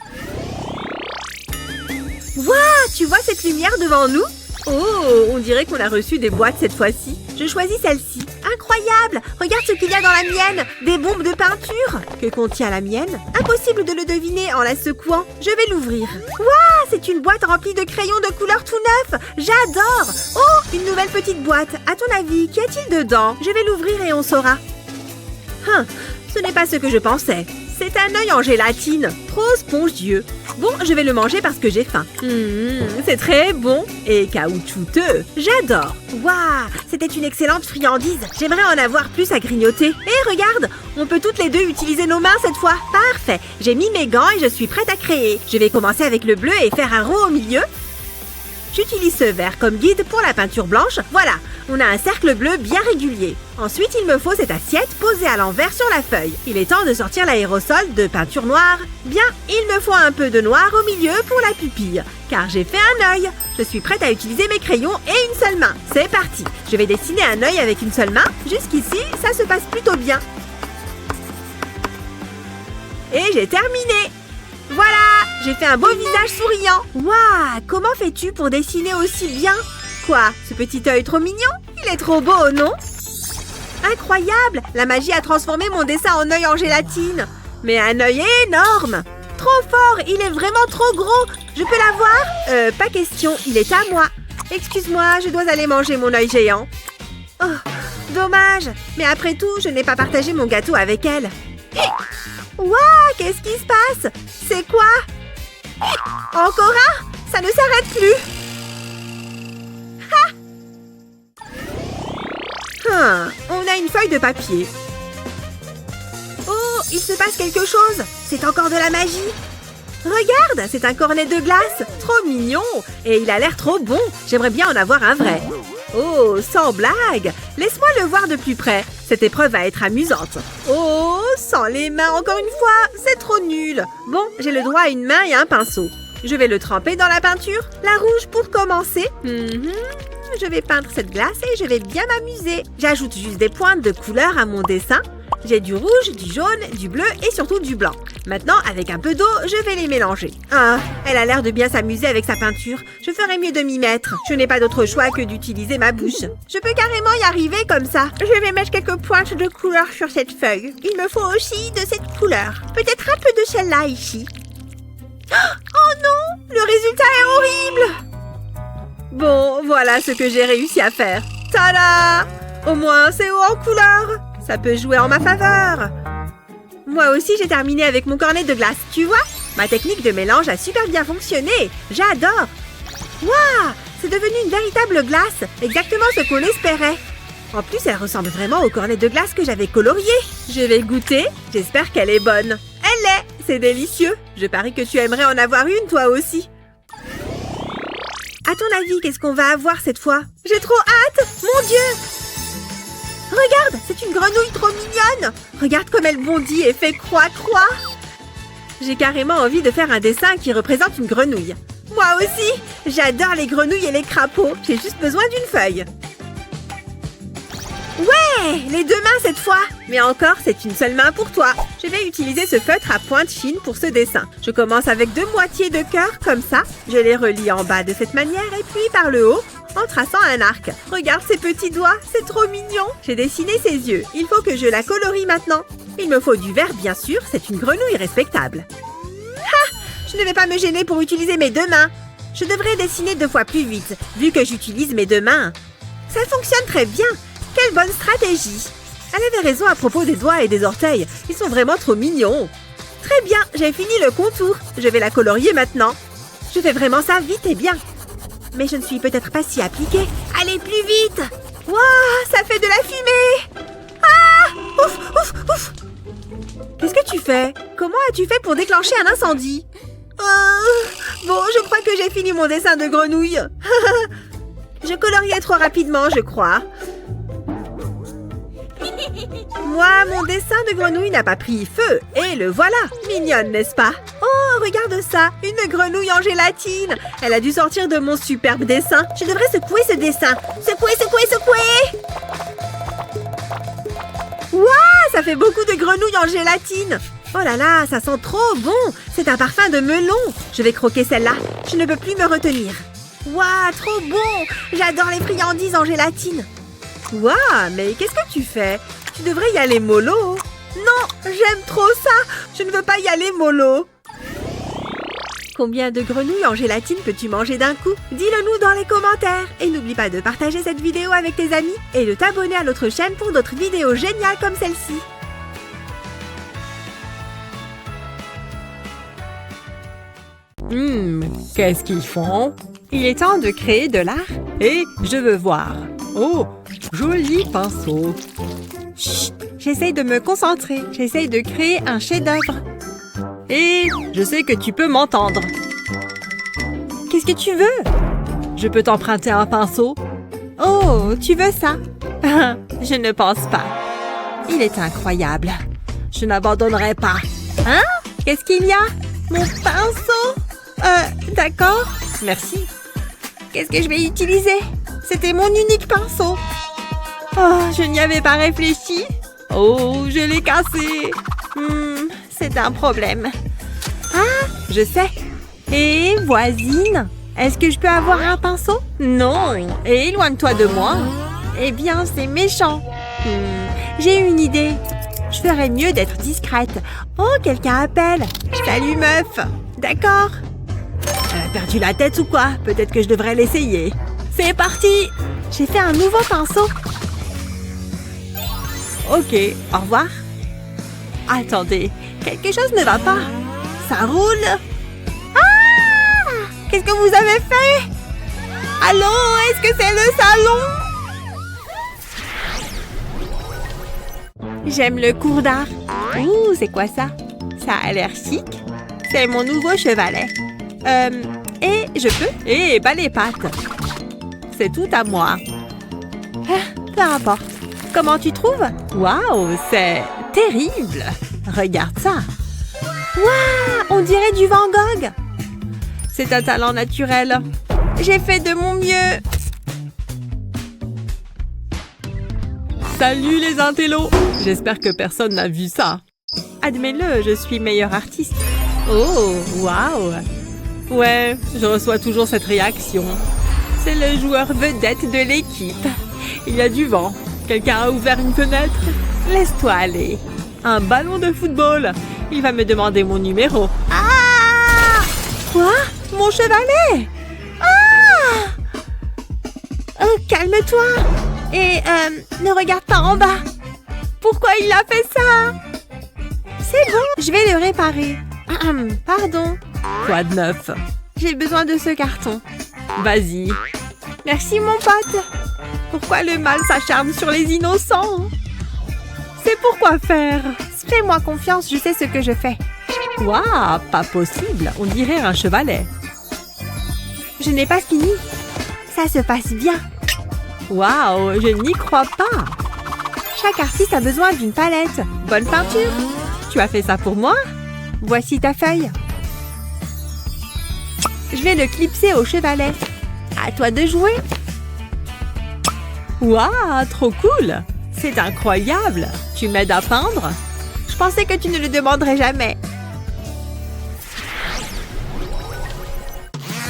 Waouh, tu vois cette lumière devant nous? Oh, on dirait qu'on a reçu des boîtes cette fois-ci. Je choisis celle-ci. Incroyable! Regarde ce qu'il y a dans la mienne! Des bombes de peinture! Que contient la mienne? Impossible de le deviner en la secouant. Je vais l'ouvrir. Waouh, c'est une boîte remplie de crayons de couleur tout neuf. J'adore. Oh, une nouvelle petite boîte. À ton avis, qu'y a-t-il dedans? Je vais l'ouvrir et on saura. Ce n'est pas ce que je pensais. C'est un œil en gélatine, trop spongieux. Bon, je vais le manger parce que j'ai faim. C'est très bon et caoutchouteux. J'adore. Waouh, c'était une excellente friandise. J'aimerais en avoir plus à grignoter. Et regarde, on peut toutes les deux utiliser nos mains cette fois. Parfait. J'ai mis mes gants et je suis prête à créer. Je vais commencer avec le bleu et faire un rond au milieu. J'utilise ce vert comme guide pour la peinture blanche. Voilà, on a un cercle bleu bien régulier. Ensuite, il me faut cette assiette posée à l'envers sur la feuille. Il est temps de sortir l'aérosol de peinture noire. Bien, il me faut un peu de noir au milieu pour la pupille, car j'ai fait un œil. Je suis prête à utiliser mes crayons et une seule main. C'est parti. Je vais dessiner un œil avec une seule main. Jusqu'ici, ça se passe plutôt bien. Et j'ai terminé. Voilà, j'ai fait un beau visage souriant. Waouh, comment fais-tu pour dessiner aussi bien? Quoi, ce petit œil trop mignon? Il est trop beau, non? Incroyable, la magie a transformé mon dessin en œil en gélatine. Mais un œil énorme. Trop fort, il est vraiment trop gros. Je peux l'avoir? Pas question, il est à moi. Excuse-moi, je dois aller manger mon œil géant. Oh, dommage. Mais après tout, je n'ai pas partagé mon gâteau avec elle. Waouh, qu'est-ce qui se passe? C'est quoi? Encore un? Ça ne s'arrête plus. On a une feuille de papier. Oh, il se passe quelque chose. C'est encore de la magie. Regarde, c'est un cornet de glace. Trop mignon. Et il a l'air trop bon. J'aimerais bien en avoir un vrai. Oh, sans blague. Laisse-moi le voir de plus près. Cette épreuve va être amusante. Oh, sans les mains encore une fois. C'est trop nul. Bon, j'ai le droit à une main et un pinceau. Je vais le tremper dans la peinture. La rouge pour commencer. Je vais peindre cette glace et je vais bien m'amuser. J'ajoute juste des pointes de couleur à mon dessin. J'ai du rouge, du jaune, du bleu et surtout du blanc. Maintenant, avec un peu d'eau, je vais les mélanger. Ah, elle a l'air de bien s'amuser avec sa peinture. Je ferais mieux de m'y mettre. Je n'ai pas d'autre choix que d'utiliser ma bouche. Je peux carrément y arriver comme ça. Je vais mettre quelques pointes de couleur sur cette feuille. Il me faut aussi de cette couleur. Peut-être un peu de celle-là ici. Oh non! Le résultat est horrible! Bon, voilà ce que j'ai réussi à faire. Tada! Au moins, c'est haut en couleur. Ça peut jouer en ma faveur. Moi aussi, j'ai terminé avec mon cornet de glace. Tu vois? Ma technique de mélange a super bien fonctionné. J'adore. Waouh! C'est devenu une véritable glace. Exactement ce qu'on espérait. En plus, elle ressemble vraiment au cornet de glace que j'avais colorié. Je vais goûter. J'espère qu'elle est bonne. Elle l'est. C'est délicieux. Je parie que tu aimerais en avoir une, toi aussi. À ton avis, qu'est-ce qu'on va avoir cette fois? J'ai trop hâte! Mon Dieu! Regarde, c'est une grenouille trop mignonne! Regarde comme elle bondit et fait croix-croix! J'ai carrément envie de faire un dessin qui représente une grenouille. Moi aussi! J'adore les grenouilles et les crapauds. J'ai juste besoin d'une feuille. Ouais! Les deux mains cette fois! Mais encore, c'est une seule main pour toi. Je vais utiliser ce feutre à pointe fine pour ce dessin. Je commence avec 2 moitiés de cœur, comme ça. Je les relie en bas de cette manière et puis par le haut, en traçant un arc. Regarde ses petits doigts, c'est trop mignon. J'ai dessiné ses yeux. Il faut que je la colorie maintenant. Il me faut du vert, bien sûr. C'est une grenouille respectable. Ha! Je ne vais pas me gêner pour utiliser mes 2 mains. Je devrais dessiner 2 fois plus vite, vu que j'utilise mes 2 mains. Ça fonctionne très bien. Quelle bonne stratégie! Elle avait raison à propos des doigts et des orteils. Ils sont vraiment trop mignons. Très bien, j'ai fini le contour. Je vais la colorier maintenant. Je fais vraiment ça vite et bien. Mais je ne suis peut-être pas si appliquée. Allez, plus vite! Waouh, ça fait de la fumée! Ah! Ouf, ouf, ouf! Qu'est-ce que tu fais? Comment as-tu fait pour déclencher un incendie? Bon, je crois que j'ai fini mon dessin de grenouille. Je coloriais trop rapidement, je crois. Moi, mon dessin de grenouille n'a pas pris feu. Et le voilà. Mignonne, n'est-ce pas? Oh, regarde ça. Une grenouille en gélatine. Elle a dû sortir de mon superbe dessin. Je devrais secouer ce dessin. Secouer, secouer, secouer. Waouh, ça fait beaucoup de grenouilles en gélatine. Oh là là, ça sent trop bon. C'est un parfum de melon. Je vais croquer celle-là. Je ne peux plus me retenir. Waouh, trop bon. J'adore les friandises en gélatine. Waouh, mais qu'est-ce que tu fais? Tu devrais y aller mollo. Non, j'aime trop ça. Je ne veux pas y aller mollo. Combien de grenouilles en gélatine peux-tu manger d'un coup? Dis-le nous dans les commentaires. Et n'oublie pas de partager cette vidéo avec tes amis et de t'abonner à notre chaîne pour d'autres vidéos géniales comme celle-ci. Qu'est-ce qu'ils font? Il est temps de créer de l'art et je veux voir. Oh, joli pinceau. Chut, j'essaye de me concentrer. J'essaye de créer un chef-d'œuvre. Et je sais que tu peux m'entendre. Qu'est-ce que tu veux? Je peux t'emprunter un pinceau? Oh, tu veux ça? Je ne pense pas. Il est incroyable. Je n'abandonnerai pas. Hein? Qu'est-ce qu'il y a? Mon pinceau? D'accord. Merci. Qu'est-ce que je vais utiliser? C'était mon unique pinceau. Oh, je n'y avais pas réfléchi. Oh, je l'ai cassé. C'est un problème. Ah, je sais. Et voisine, est-ce que je peux avoir un pinceau? Non. Et éloigne-toi de moi. Eh bien, c'est méchant. J'ai une idée. Je ferais mieux d'être discrète. Oh, quelqu'un appelle. Salut, meuf. D'accord. Elle a perdu la tête ou quoi? Peut-être que je devrais l'essayer. C'est parti. J'ai fait un nouveau pinceau. Ok, au revoir. Attendez, quelque chose ne va pas. Ça roule. Ah! Qu'est-ce que vous avez fait? Allô, est-ce que c'est le salon? J'aime le cours d'art. Ouh, c'est quoi ça? Ça a l'air chic. C'est mon nouveau chevalet. Et je peux? Et pas les pattes. C'est tout à moi. Peu importe. Comment tu trouves? Waouh, c'est terrible. Regarde ça. Waouh, on dirait du Van Gogh. C'est un talent naturel. J'ai fait de mon mieux. Salut les intellos. J'espère que personne n'a vu ça. Admets-le, je suis meilleur artiste. Oh, waouh. Ouais, je reçois toujours cette réaction. C'est le joueur vedette de l'équipe. Il y a du vent. Quelqu'un a ouvert une fenêtre. Laisse-toi aller. Un ballon de football. Il va me demander mon numéro. Ah! Quoi? Mon chevalet? Ah! Oh, calme-toi. Et ne regarde pas en bas. Pourquoi il a fait ça? C'est bon, je vais le réparer. Pardon. Quoi de neuf? J'ai besoin de ce carton. Vas-y. Merci, mon pote. Pourquoi le mal s'acharne sur les innocents? C'est pourquoi faire? Fais-moi confiance, je sais ce que je fais. Waouh, pas possible. On dirait un chevalet. Je n'ai pas fini. Ça se passe bien. Waouh, je n'y crois pas. Chaque artiste a besoin d'une palette. Bonne peinture. Tu as fait ça pour moi? Voici ta feuille. Je vais le clipser au chevalet. À toi de jouer. Waouh, trop cool. C'est incroyable. Tu m'aides à peindre? Je pensais que tu ne le demanderais jamais.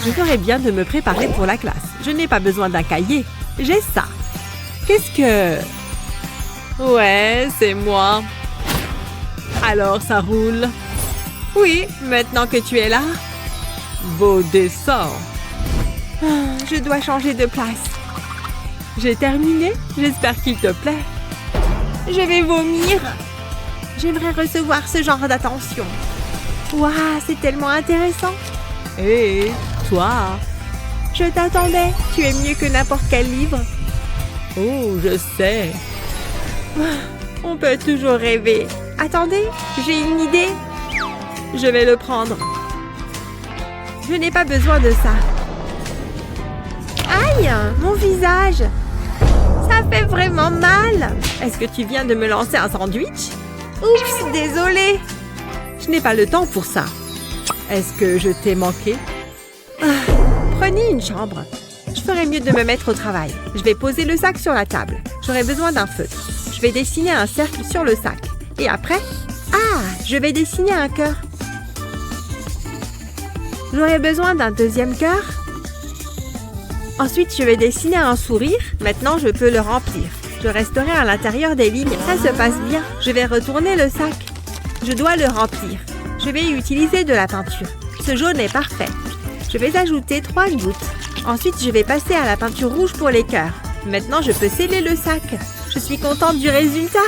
Je ferais bien de me préparer pour la classe. Je n'ai pas besoin d'un cahier. J'ai ça. Qu'est-ce que... Ouais, c'est moi. Alors, ça roule? Oui, maintenant que tu es là. Beau dessin. Je dois changer de place. J'ai terminé. J'espère qu'il te plaît. Je vais vomir. J'aimerais recevoir ce genre d'attention. Waouh, c'est tellement intéressant. Hé, toi. Je t'attendais. Tu es mieux que n'importe quel livre. Oh, je sais. On peut toujours rêver. Attendez, j'ai une idée. Je vais le prendre. Je n'ai pas besoin de ça. Aïe, mon visage. Ça fait vraiment mal. Est-ce que tu viens de me lancer un sandwich? Oups, désolée. Je n'ai pas le temps pour ça. Est-ce que je t'ai manqué? Prenez une chambre. Je ferais mieux de me mettre au travail. Je vais poser le sac sur la table. J'aurai besoin d'un feutre. Je vais dessiner un cercle sur le sac. Et après, je vais dessiner un cœur. J'aurai besoin d'un deuxième cœur. Ensuite, je vais dessiner un sourire. Maintenant, je peux le remplir. Je resterai à l'intérieur des lignes. Ça se passe bien. Je vais retourner le sac. Je dois le remplir. Je vais utiliser de la peinture. Ce jaune est parfait. Je vais ajouter 3 gouttes. Ensuite, je vais passer à la peinture rouge pour les cœurs. Maintenant, je peux sceller le sac. Je suis contente du résultat.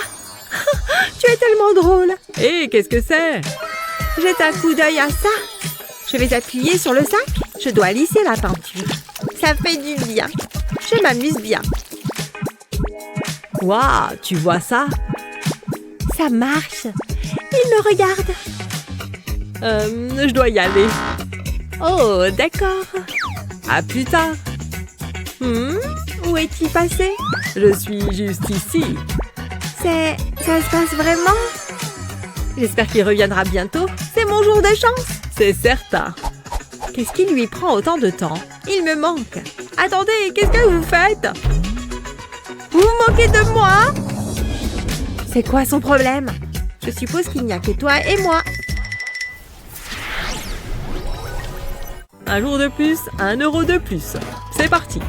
Tu es tellement drôle. Hé, qu'est-ce que c'est? Jette un coup d'œil à ça. Je vais appuyer sur le sac. Je dois lisser la peinture. Ça fait du bien. Je m'amuse bien. Waouh, tu vois ça? Ça marche. Il me regarde. Je dois y aller. Oh, d'accord. À plus tard. Où est-il passé? Je suis juste ici. Ça se passe vraiment? J'espère qu'il reviendra bientôt. C'est mon jour de chance. C'est certain. Qu'est-ce qui lui prend autant de temps? Il me manque. Attendez, qu'est-ce que vous faites? Vous vous moquez de moi? C'est quoi son problème? Je suppose qu'il n'y a que toi et moi. Un jour de plus, 1 euro de plus. C'est parti.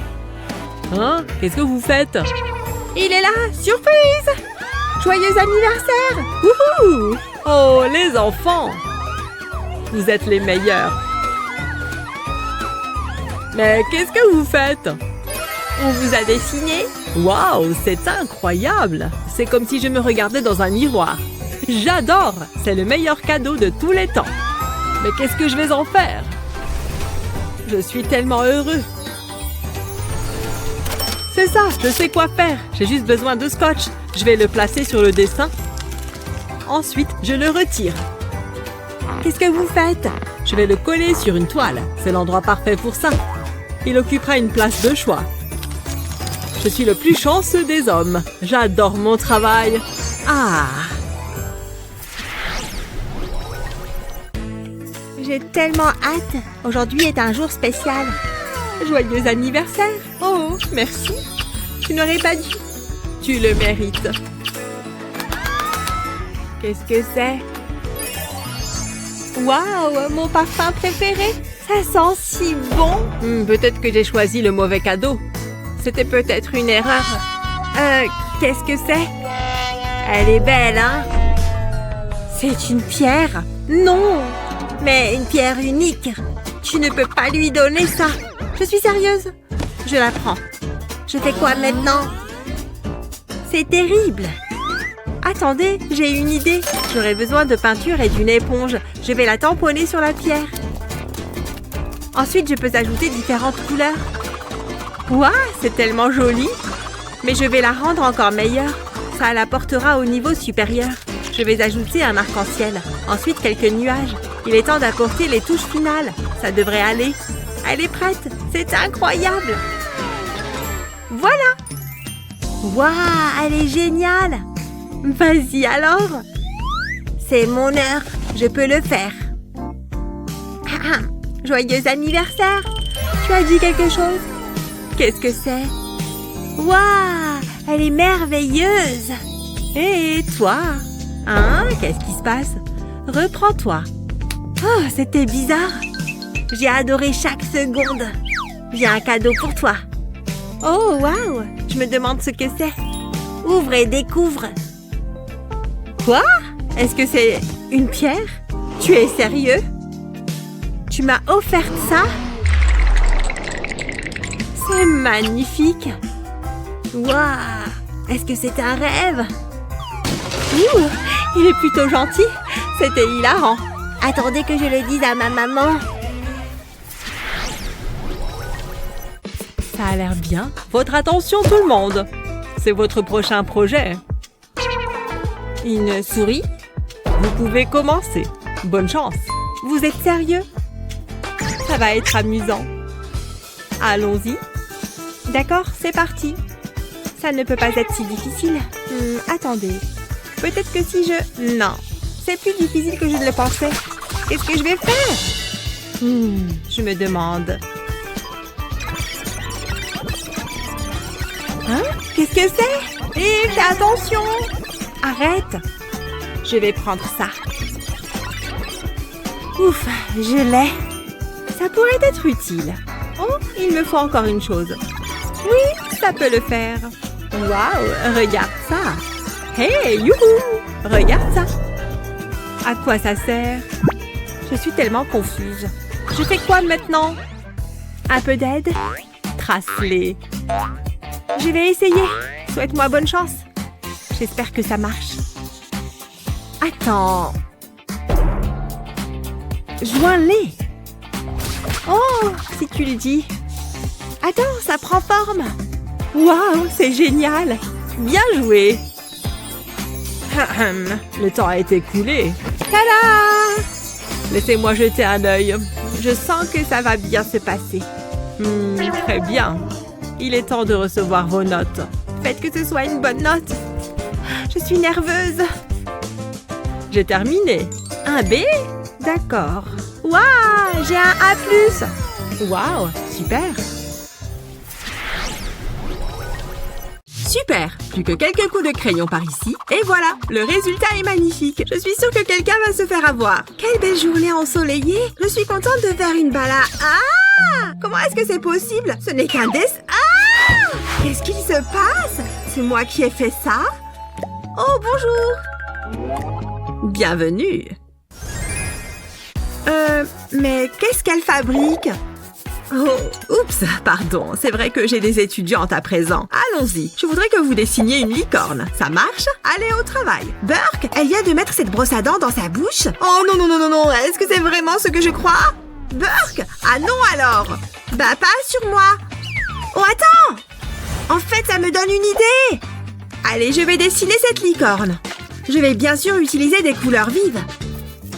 Hein? Qu'est-ce que vous faites? Il est là! Surprise! Joyeux anniversaire! Wouhou! Oh, les enfants! Vous êtes les meilleurs. Mais qu'est-ce que vous faites? On vous a dessiné? Waouh, c'est incroyable! C'est comme si je me regardais dans un miroir. J'adore! C'est le meilleur cadeau de tous les temps. Mais qu'est-ce que je vais en faire? Je suis tellement heureux. C'est ça, je sais quoi faire. J'ai juste besoin de scotch. Je vais le placer sur le dessin. Ensuite, je le retire. Qu'est-ce que vous faites? Je vais le coller sur une toile. C'est l'endroit parfait pour ça. Il occupera une place de choix. Je suis le plus chanceux des hommes. J'adore mon travail. Ah! J'ai tellement hâte. Aujourd'hui est un jour spécial. Joyeux anniversaire. Oh, merci. Tu n'aurais pas dû. Tu le mérites. Qu'est-ce que c'est? Waouh, mon parfum préféré. Ça sent si bon. Peut-être que j'ai choisi le mauvais cadeau. C'était peut-être une erreur. Qu'est-ce que c'est? Elle est belle, hein? C'est une pierre? Non! Mais une pierre unique. Tu ne peux pas lui donner ça. Je suis sérieuse. Je la prends. Je fais quoi maintenant? C'est terrible. Attendez, j'ai une idée. J'aurai besoin de peinture et d'une éponge. Je vais la tamponner sur la pierre. Ensuite, je peux ajouter différentes couleurs. Waouh, c'est tellement joli. Mais je vais la rendre encore meilleure. Ça la portera au niveau supérieur. Je vais ajouter un arc-en-ciel. Ensuite, quelques nuages. Il est temps d'apporter les touches finales. Ça devrait aller. Elle est prête. C'est incroyable. Voilà. Waouh, elle est géniale. Vas-y alors. C'est mon heure. Je peux le faire. Joyeux anniversaire. Tu as dit quelque chose? Qu'est-ce que c'est? Waouh, elle est merveilleuse. Et toi? Hein? Qu'est-ce qui se passe? Reprends-toi. Oh, c'était bizarre. J'ai adoré chaque seconde. J'ai un cadeau pour toi. Oh, waouh! Je me demande ce que c'est. Ouvre et découvre. Quoi? Est-ce que c'est une pierre? Tu es sérieux? Tu m'as offert ça? C'est magnifique. Waouh! Est-ce que c'est un rêve? Ouh, il est plutôt gentil. C'était hilarant. Attendez que je le dise à ma maman. Ça a l'air bien. Votre attention, tout le monde. C'est votre prochain projet. Une souris? Vous pouvez commencer. Bonne chance. Vous êtes sérieux? Ça va être amusant. Allons-y. D'accord, c'est parti. Ça ne peut pas être si difficile. Attendez. Peut-être que si je... Non. C'est plus difficile que je ne le pensais. Qu'est-ce que je vais faire? Je me demande. Hein? Qu'est-ce que c'est? Hé, fais attention! Arrête! Je vais prendre ça. Ouf, je l'ai. Ça pourrait être utile. Oh, il me faut encore une chose. Oui, ça peut le faire. Waouh, regarde ça. Hey, youhou! Regarde ça. À quoi ça sert? Je suis tellement confuse. Je fais quoi maintenant? Un peu d'aide? Trace-les. Je vais essayer. Souhaite-moi bonne chance. J'espère que ça marche. Attends. Joins-les. Oh, si tu le dis. Attends, ça prend forme. Waouh, c'est génial. Bien joué. Le temps a été écoulé. Tada! Laissez-moi jeter un œil. Je sens que ça va bien se passer. Très bien. Il est temps de recevoir vos notes. Faites que ce soit une bonne note. Je suis nerveuse. J'ai terminé. Un B? D'accord. Waouh, j'ai un A+. Waouh, super. Super. Plus que quelques coups de crayon par ici. Et voilà, le résultat est magnifique. Je suis sûre que quelqu'un va se faire avoir. Quelle belle journée ensoleillée. Je suis contente de faire une balade. Ah! Comment est-ce que c'est possible? Ce n'est qu'un dessin. Ah! Qu'est-ce qu'il se passe? C'est moi qui ai fait ça? Oh, bonjour. Bienvenue. Mais qu'est-ce qu'elle fabrique? Oh, oups, pardon. C'est vrai que j'ai des étudiantes à présent. Allons-y. Je voudrais que vous dessiniez une licorne. Ça marche? Allez au travail. Burke, elle vient de mettre cette brosse à dents dans sa bouche? Oh non, non, non, non, non. Est-ce que c'est vraiment ce que je crois? Burke? Ah non alors. Bah pas sur moi. Oh attends. En fait, ça me donne une idée. Allez, je vais dessiner cette licorne. Je vais bien sûr utiliser des couleurs vives.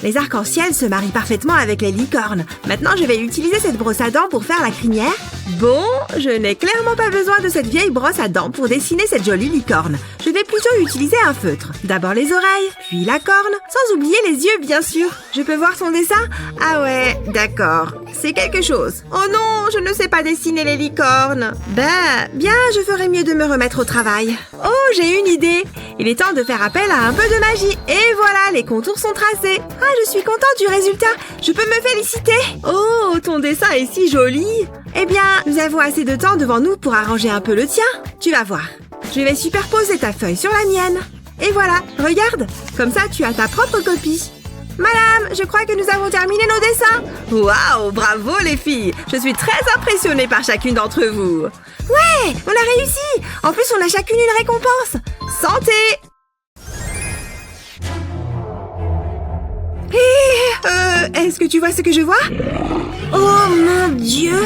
Les arcs-en-ciel se marient parfaitement avec les licornes. Maintenant, je vais utiliser cette brosse à dents pour faire la crinière. Bon, je n'ai clairement pas besoin de cette vieille brosse à dents pour dessiner cette jolie licorne. Je vais plutôt utiliser un feutre. D'abord les oreilles, puis la corne, sans oublier les yeux, bien sûr. Je peux voir son dessin? Ah ouais, d'accord. C'est quelque chose. Oh non, je ne sais pas dessiner les licornes. Ben, bien, je ferais mieux de me remettre au travail. Oh, j'ai une idée. Il est temps de faire appel à un peu de magie. Et voilà, les contours sont tracés. Ah, je suis contente du résultat. Je peux me féliciter. Oh, ton dessin est si joli. Eh bien, nous avons assez de temps devant nous pour arranger un peu le tien. Tu vas voir. Je vais superposer ta feuille sur la mienne. Et voilà, regarde. Comme ça, tu as ta propre copie. Madame, je crois que nous avons terminé nos dessins. Waouh, bravo les filles. Je suis très impressionnée par chacune d'entre vous. Ouais, on a réussi. En plus, on a chacune une récompense. Santé. Est-ce que tu vois ce que je vois? Oh mon Dieu!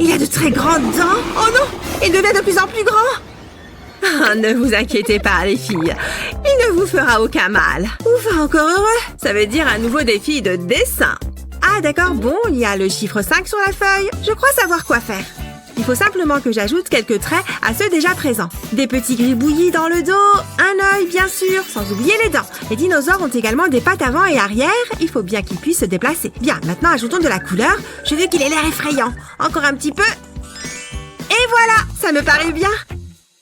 Il a de très grandes dents. Oh non! Il devient de plus en plus grand. Ah, ne vous inquiétez pas, les filles. Il ne vous fera aucun mal. Ouf, encore heureux. Ça veut dire un nouveau défi de dessin. Ah, d'accord, bon, il y a le chiffre 5 sur la feuille. Je crois savoir quoi faire. Il faut simplement que j'ajoute quelques traits à ceux déjà présents. Des petits gribouillis dans le dos, un œil bien sûr, sans oublier les dents. Les dinosaures ont également des pattes avant et arrière, il faut bien qu'ils puissent se déplacer. Bien, maintenant ajoutons de la couleur, je veux qu'il ait l'air effrayant. Encore un petit peu. Et voilà, ça me paraît bien.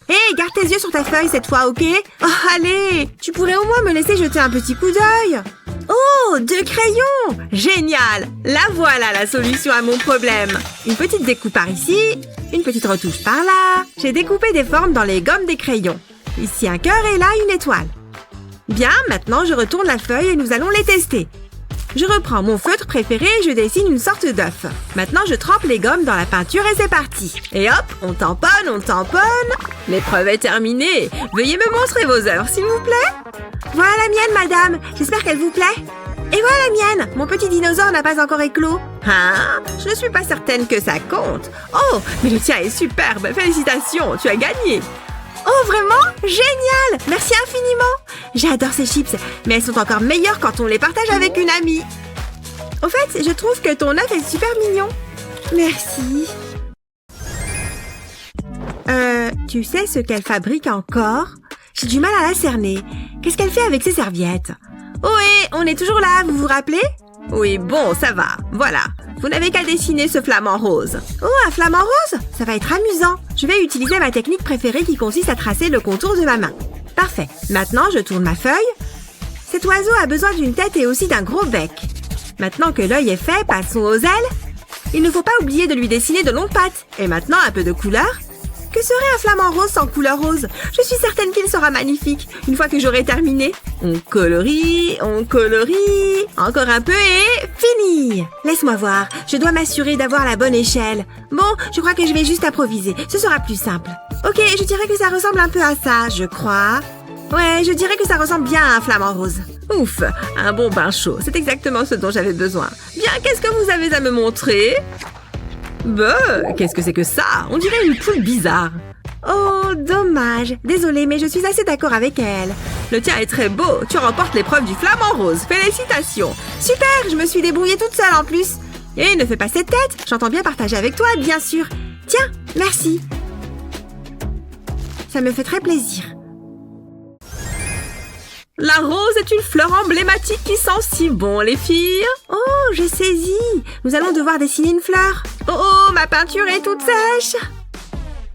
Hé, garde tes yeux sur ta feuille cette fois, ok? Oh, allez, tu pourrais au moins me laisser jeter un petit coup d'œil. Oh, 2 crayons! Génial! La voilà la solution à mon problème. Une petite découpe par ici, une petite retouche par là. J'ai découpé des formes dans les gommes des crayons. Ici un cœur et là une étoile. Bien, maintenant je retourne la feuille et nous allons les tester. Je reprends mon feutre préféré et je dessine une sorte d'œuf. Maintenant, je trempe les gommes dans la peinture et c'est parti. Et hop, on tamponne, on tamponne. L'épreuve est terminée. Veuillez me montrer vos œuvres, s'il vous plaît. Voilà la mienne, madame. J'espère qu'elle vous plaît. Et voilà la mienne. Mon petit dinosaure n'a pas encore éclos. Hein? Je ne suis pas certaine que ça compte. Oh, mais le tien est superbe. Félicitations, tu as gagné. Oh, vraiment? Génial! Merci infiniment! J'adore ces chips, mais elles sont encore meilleures quand on les partage avec une amie. Au fait, je trouve que ton œuf est super mignon. Merci. Tu sais ce qu'elle fabrique encore? J'ai du mal à la cerner. Qu'est-ce qu'elle fait avec ses serviettes? Ohé, on est toujours là, vous vous rappelez? Oui, bon, ça va. Voilà. Vous n'avez qu'à dessiner ce flamant rose. Oh, un flamant rose? Ça va être amusant. Je vais utiliser ma technique préférée qui consiste à tracer le contour de ma main. Parfait. Maintenant, je tourne ma feuille. Cet oiseau a besoin d'une tête et aussi d'un gros bec. Maintenant que l'œil est fait, passons aux ailes. Il ne faut pas oublier de lui dessiner de longues pattes. Et maintenant, un peu de couleur. Que serait un flamant rose sans couleur rose? Je suis certaine qu'il sera magnifique, une fois que j'aurai terminé. On colorie, encore un peu et Fini! Laisse-moi voir. Je dois m'assurer d'avoir la bonne échelle. Bon, je crois que je vais juste improviser. Ce sera plus simple. Ok, je dirais que ça ressemble un peu à ça, je crois. Ouais, je dirais que ça ressemble bien à un flamant rose. Ouf, un bon bain chaud. C'est exactement ce dont j'avais besoin. Bien, qu'est-ce que vous avez à me montrer? Qu'est-ce que c'est que ça? On dirait une poule bizarre. Oh, dommage. Désolée, mais je suis assez d'accord avec elle. Le tien est très beau. Tu remportes l'épreuve du flamant rose. Félicitations. Super, je me suis débrouillée toute seule en plus. Et ne fais pas cette tête. J'entends bien partager avec toi, bien sûr. Tiens, merci. Ça me fait très plaisir. La rose est une fleur emblématique qui sent si bon, les filles. Oh, j'ai saisi. Nous allons devoir dessiner une fleur. Oh, ma peinture est toute sèche.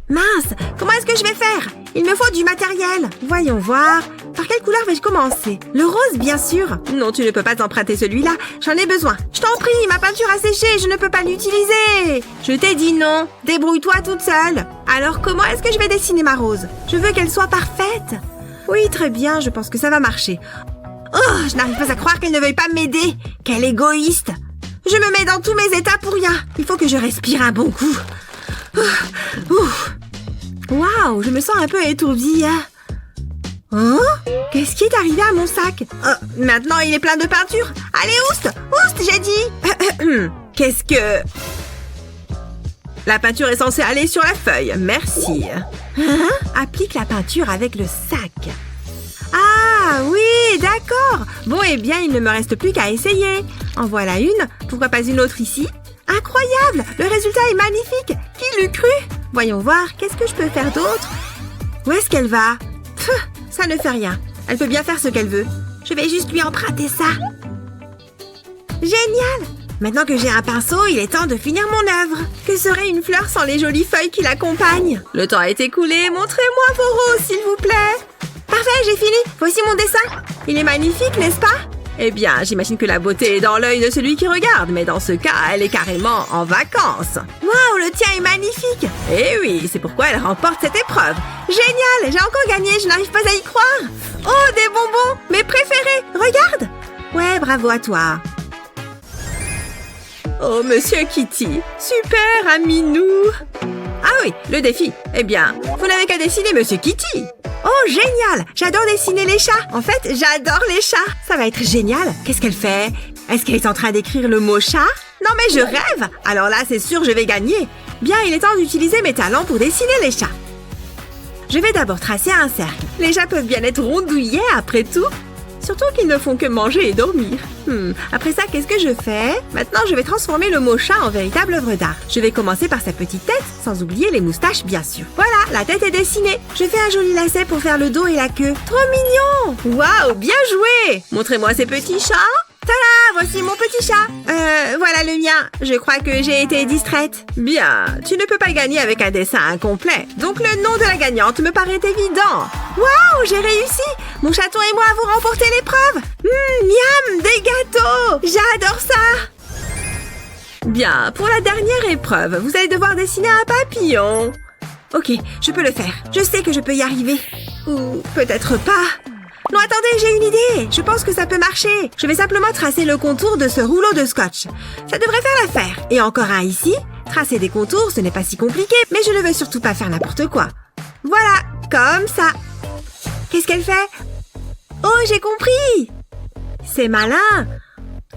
Mince, comment est-ce que je vais faire? Il me faut du matériel. Voyons voir. Par quelle couleur vais-je commencer? Le rose, bien sûr. Non, tu ne peux pas emprunter celui-là. J'en ai besoin. Je t'en prie, ma peinture a séché. Je ne peux pas l'utiliser. Je t'ai dit non. Débrouille-toi toute seule. Alors, comment est-ce que je vais dessiner ma rose? Je veux qu'elle soit parfaite. Oui, très bien. Je pense que ça va marcher. Oh, je n'arrive pas à croire qu'elle ne veuille pas m'aider. Quelle égoïste. Je me mets dans tous mes états pour rien. Il faut que je respire un bon coup. Waouh, je me sens un peu étourdie. Hein? Qu'est-ce qui est arrivé à mon sac? Maintenant, il est plein de peinture. Allez, oust! Oust, j'ai dit! Qu'est-ce que... La peinture est censée aller sur la feuille. Merci. Hein? Applique la peinture avec le sac. Ah, oui, d'accord. Bon, eh bien, il ne me reste plus qu'à essayer. En voilà une. Pourquoi pas une autre ici? Incroyable! Le résultat est magnifique! Qui l'eût cru? Voyons voir, qu'est-ce que je peux faire d'autre? Où est-ce qu'elle va? Pfff, ça ne fait rien. Elle peut bien faire ce qu'elle veut. Je vais juste lui emprunter ça. Génial! Maintenant que j'ai un pinceau, il est temps de finir mon œuvre. Que serait une fleur sans les jolies feuilles qui l'accompagnent? Le temps est écoulé, montrez-moi vos roses, s'il vous plaît. Parfait, j'ai fini. Voici mon dessin. Il est magnifique, n'est-ce pas? Eh bien, j'imagine que la beauté est dans l'œil de celui qui regarde, mais dans ce cas, elle est carrément en vacances. Waouh, le tien est magnifique! Eh oui, c'est pourquoi elle remporte cette épreuve. Génial, j'ai encore gagné, je n'arrive pas à y croire. Oh, des bonbons, mes préférés, regarde! Ouais, bravo à toi. Oh, Monsieur Kitty, super, Aminou. Ah oui, le défi. Eh bien, vous n'avez qu'à dessiner Monsieur Kitty. Oh, génial! J'adore dessiner les chats. En fait, j'adore les chats. Ça va être génial. Qu'est-ce qu'elle fait? Est-ce qu'elle est en train d'écrire le mot chat? Non, mais je rêve! Alors là, c'est sûr, je vais gagner. Bien, il est temps d'utiliser mes talents pour dessiner les chats. Je vais d'abord tracer un cercle. Les chats peuvent bien être rondouillés après tout. Surtout qu'ils ne font que manger et dormir. Après ça, qu'est-ce que je fais? Maintenant, je vais transformer le mot chat en véritable œuvre d'art. Je vais commencer par sa petite tête, sans oublier les moustaches, bien sûr. Voilà, la tête est dessinée. Je fais un joli lacet pour faire le dos et la queue. Trop mignon! Waouh, bien joué! Montrez-moi ces petits chats. Tada! Voici mon petit chat. Voilà le mien. Je crois que j'ai été distraite. Bien, tu ne peux pas gagner avec un dessin incomplet. Donc le nom de la gagnante me paraît évident. Waouh, j'ai réussi! Mon chaton et moi avons remporté l'épreuve. Miam, des gâteaux! J'adore ça! Bien, pour la dernière épreuve, vous allez devoir dessiner un papillon. Ok, je peux le faire. Je sais que je peux y arriver. Ou peut-être pas. Non, attendez, j'ai une idée. Je pense que ça peut marcher. Je vais simplement tracer le contour de ce rouleau de scotch. Ça devrait faire l'affaire. Et encore un ici. Tracer des contours, ce n'est pas si compliqué, mais je ne veux surtout pas faire n'importe quoi. Voilà, comme ça. Qu'est-ce qu'elle fait? Oh, j'ai compris! C'est malin!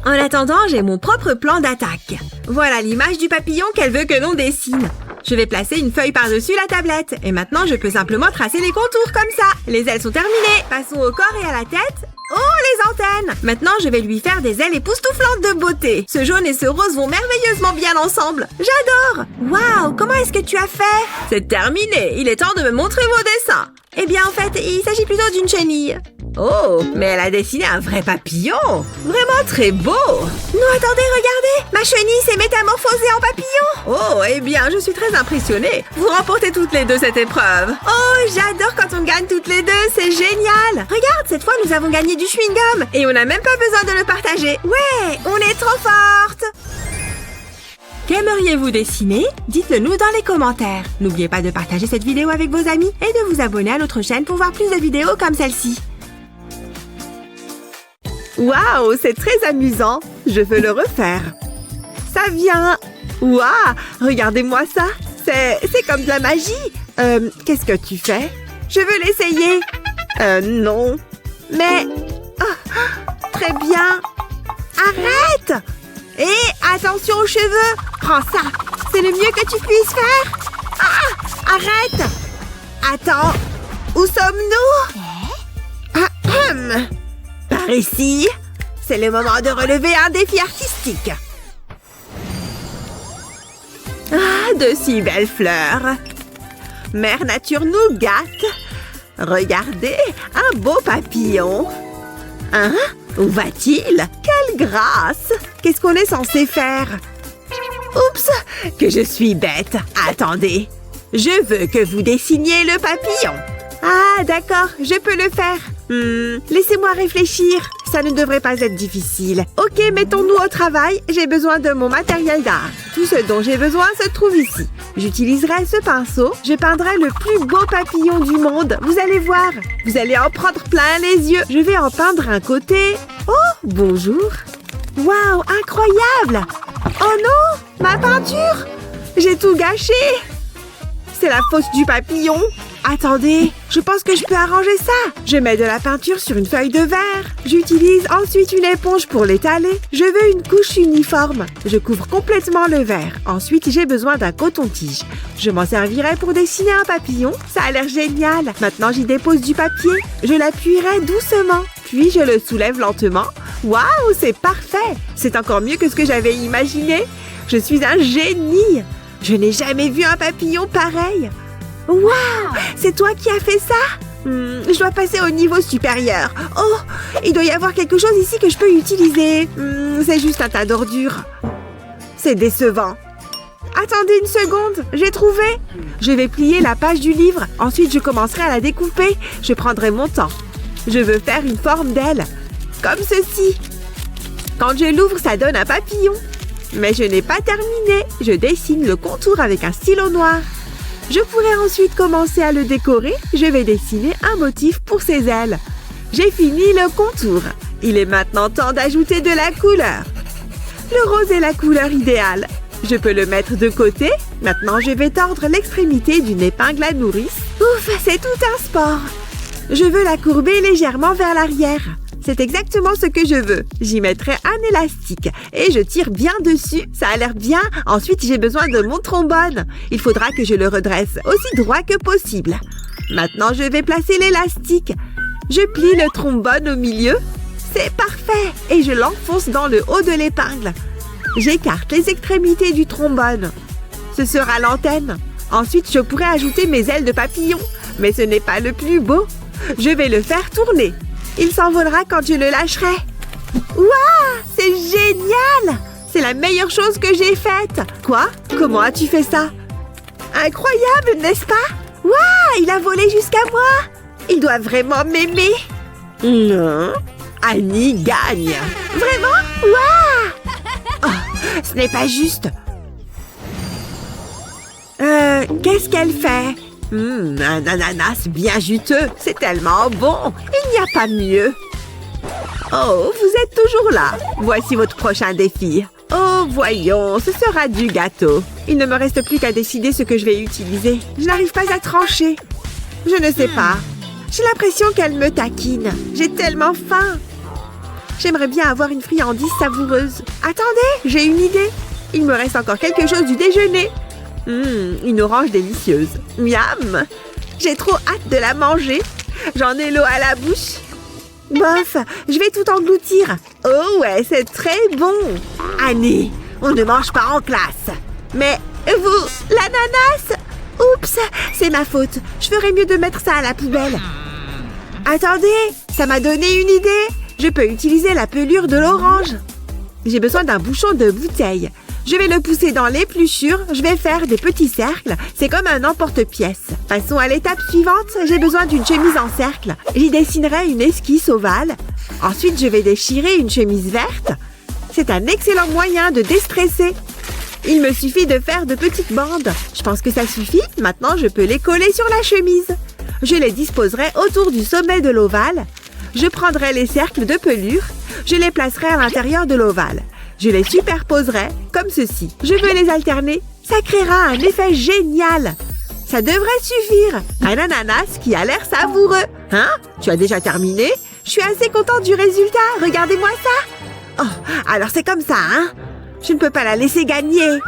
En attendant, j'ai mon propre plan d'attaque. Voilà l'image du papillon qu'elle veut que l'on dessine. Je vais placer une feuille par-dessus la tablette. Et maintenant, je peux simplement tracer les contours comme ça. Les ailes sont terminées. Passons au corps et à la tête. Oh, les antennes! Maintenant, je vais lui faire des ailes époustouflantes de beauté. Ce jaune et ce rose vont merveilleusement bien ensemble. J'adore! Waouh, comment est-ce que tu as fait? C'est terminé. Il est temps de me montrer vos dessins. Eh bien, en fait, il s'agit plutôt d'une chenille. Oh, mais elle a dessiné un vrai papillon. Vraiment très beau. Non, attendez, regardez. Ma chenille s'est métamorphosée en papillon. Oh, eh bien, je suis très impressionnée. Vous remportez toutes les deux cette épreuve. Oh, j'adore quand on gagne toutes les deux. C'est génial. Regarde, cette fois, nous avons gagné du chewing-gum. Et on n'a même pas besoin de le partager. Ouais, on est trop fortes. Qu'aimeriez-vous dessiner? Dites-le nous dans les commentaires. N'oubliez pas de partager cette vidéo avec vos amis et de vous abonner à notre chaîne pour voir plus de vidéos comme celle-ci. Waouh, c'est très amusant. je veux le refaire. Ça vient. Waouh, regardez-moi ça. C'est comme de la magie. Qu'est-ce que tu fais? Je veux l'essayer. Non. Mais... très bien. Arrête! Et attention aux cheveux. Prends ça. C'est le mieux que tu puisses faire. Ah! Arrête! Attends. Où sommes-nous? Par ici. C'est le moment de relever un défi artistique. Ah, de si belles fleurs. Mère Nature nous gâte. Regardez, un beau papillon. Hein? Où va-t-il? Quelle grâce! Qu'est-ce qu'on est censé faire? Oups! Que je suis bête. Attendez. Je veux que vous dessiniez le papillon. Ah, d'accord, je peux le faire. Laissez-moi réfléchir. Ça ne devrait pas être difficile. Ok, mettons-nous au travail. J'ai besoin de mon matériel d'art. Tout ce dont j'ai besoin se trouve ici. J'utiliserai ce pinceau. Je peindrai le plus beau papillon du monde. Vous allez voir. Vous allez en prendre plein les yeux. Je vais en peindre un côté. Oh, bonjour. Waouh, incroyable. Oh non, ma peinture. J'ai tout gâché. C'est la faute du papillon. Attendez, je pense que je peux arranger ça. Je mets de la peinture sur une feuille de verre. J'utilise ensuite une éponge pour l'étaler. Je veux une couche uniforme. Je couvre complètement le verre. Ensuite, j'ai besoin d'un coton-tige. Je m'en servirai pour dessiner un papillon. Ça a l'air génial. Maintenant, j'y dépose du papier. Je l'appuierai doucement. Puis, je le soulève lentement. Waouh, c'est parfait. C'est encore mieux que ce que j'avais imaginé. Je suis un génie. Je n'ai jamais vu un papillon pareil. Waouh! C'est toi qui as fait ça? Je dois passer au niveau supérieur. Oh! Il doit y avoir quelque chose ici que je peux utiliser. C'est juste un tas d'ordures. C'est décevant. Attendez une seconde, j'ai trouvé. Je vais plier la page du livre. Ensuite, je commencerai à la découper. Je prendrai mon temps. Je veux faire une forme d'aile. Comme ceci. Quand je l'ouvre, ça donne un papillon. Mais je n'ai pas terminé. Je dessine le contour avec un stylo noir. Je pourrais ensuite commencer à le décorer. Je vais dessiner un motif pour ses ailes. J'ai fini le contour. Il est maintenant temps d'ajouter de la couleur. Le rose est la couleur idéale. Je peux le mettre de côté. Maintenant, je vais tordre l'extrémité d'une épingle à nourrice. Ouf, c'est tout un sport. Je veux la courber légèrement vers l'arrière. C'est exactement ce que je veux. J'y mettrai un élastique et je tire bien dessus. Ça a l'air bien. Ensuite, j'ai besoin de mon trombone. Il faudra que je le redresse aussi droit que possible. Maintenant, je vais placer l'élastique. Je plie le trombone au milieu. C'est parfait. Et je l'enfonce dans le haut de l'épingle. J'écarte les extrémités du trombone. Ce sera l'antenne. Ensuite, je pourrai ajouter mes ailes de papillon. Mais ce n'est pas le plus beau. Je vais le faire tourner. Il s'envolera quand je le lâcherai. Waouh! C'est génial! C'est la meilleure chose que j'ai faite. Quoi? Comment as-tu fait ça? Incroyable, n'est-ce pas? Waouh! Il a volé jusqu'à moi. Il doit vraiment m'aimer. Non. Annie gagne. Vraiment? Waouh! Oh, ce n'est pas juste. Qu'est-ce qu'elle fait? Un ananas bien juteux. C'est tellement bon. Il n'y a pas mieux. Oh, vous êtes toujours là. Voici votre prochain défi. Oh, voyons, ce sera du gâteau. Il ne me reste plus qu'à décider ce que je vais utiliser. Je n'arrive pas à trancher. Je ne sais pas. J'ai l'impression qu'elle me taquine. J'ai tellement faim. J'aimerais bien avoir une friandise savoureuse. Attendez, j'ai une idée. Il me reste encore quelque chose du déjeuner. Une orange délicieuse. Miam! J'ai trop hâte de la manger. J'en ai l'eau à la bouche. Bof, je vais tout engloutir. Oh ouais, c'est très bon. Annie, on ne mange pas en classe. Mais vous, l'ananas? Oups, c'est ma faute. Je ferais mieux de mettre ça à la poubelle. Attendez, ça m'a donné une idée. Je peux utiliser la pelure de l'orange. J'ai besoin d'un bouchon de bouteille. Je vais le pousser dans l'épluchure. Je vais faire des petits cercles. C'est comme un emporte-pièce. Passons à l'étape suivante. J'ai besoin d'une chemise en cercle. J'y dessinerai une esquisse ovale. Ensuite, je vais déchirer une chemise verte. C'est un excellent moyen de déstresser. Il me suffit de faire de petites bandes. Je pense que ça suffit. Maintenant, je peux les coller sur la chemise. Je les disposerai autour du sommet de l'ovale. Je prendrai les cercles de pelure. Je les placerai à l'intérieur de l'ovale. Je les superposerai comme ceci. Je veux les alterner. Ça créera un effet génial. Ça devrait suffire. Un ananas qui a l'air savoureux. Hein? Tu as déjà terminé? Je suis assez contente du résultat. Regardez-moi ça. Oh, alors c'est comme ça, hein? Je ne peux pas la laisser gagner.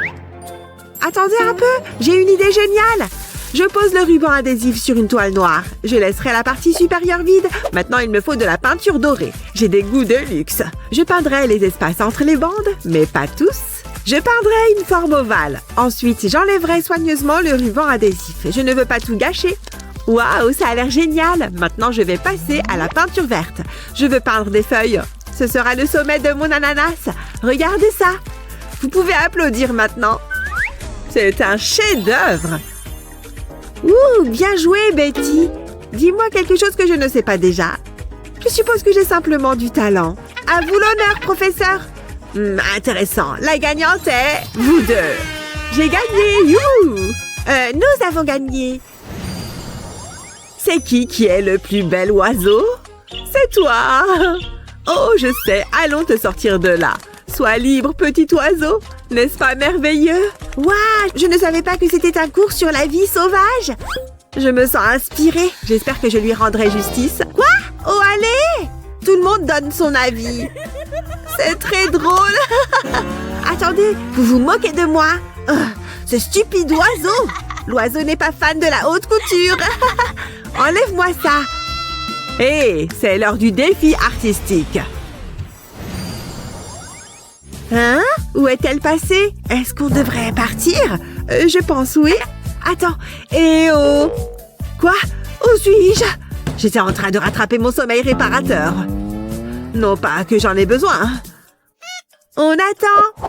Attendez un peu, j'ai une idée géniale. Je pose le ruban adhésif sur une toile noire. Je laisserai la partie supérieure vide. Maintenant, il me faut de la peinture dorée. J'ai des goûts de luxe. Je peindrai les espaces entre les bandes, mais pas tous. Je peindrai une forme ovale. Ensuite, j'enlèverai soigneusement le ruban adhésif. Je ne veux pas tout gâcher. Waouh, ça a l'air génial. Maintenant, je vais passer à la peinture verte. Je veux peindre des feuilles. Ce sera le sommet de mon ananas. Regardez ça. Vous pouvez applaudir maintenant. C'est un chef-d'œuvre. Ouh, bien joué, Betty. Dis-moi quelque chose que je ne sais pas déjà. Je suppose que j'ai simplement du talent. À vous l'honneur, professeur. Intéressant. La gagnante est vous deux. J'ai gagné. Youhou. Nous avons gagné. C'est qui est le plus bel oiseau? C'est toi. Oh, je sais. Allons te sortir de là. Sois libre, petit oiseau. N'est-ce pas merveilleux? Waouh, je ne savais pas que c'était un cours sur la vie sauvage. Je me sens inspirée. J'espère que je lui rendrai justice. Quoi? Oh, allez! Tout le monde donne son avis. C'est très drôle. Attendez, vous vous moquez de moi? Ce stupide oiseau. L'oiseau n'est pas fan de la haute couture. Enlève-moi ça. Hé, c'est l'heure du défi artistique. Hein? Où est-elle passée? Est-ce qu'on devrait partir? Je pense oui. Attends. Eh oh! Quoi? Où suis-je? J'étais en train de rattraper mon sommeil réparateur. Non pas que j'en ai besoin. On attend.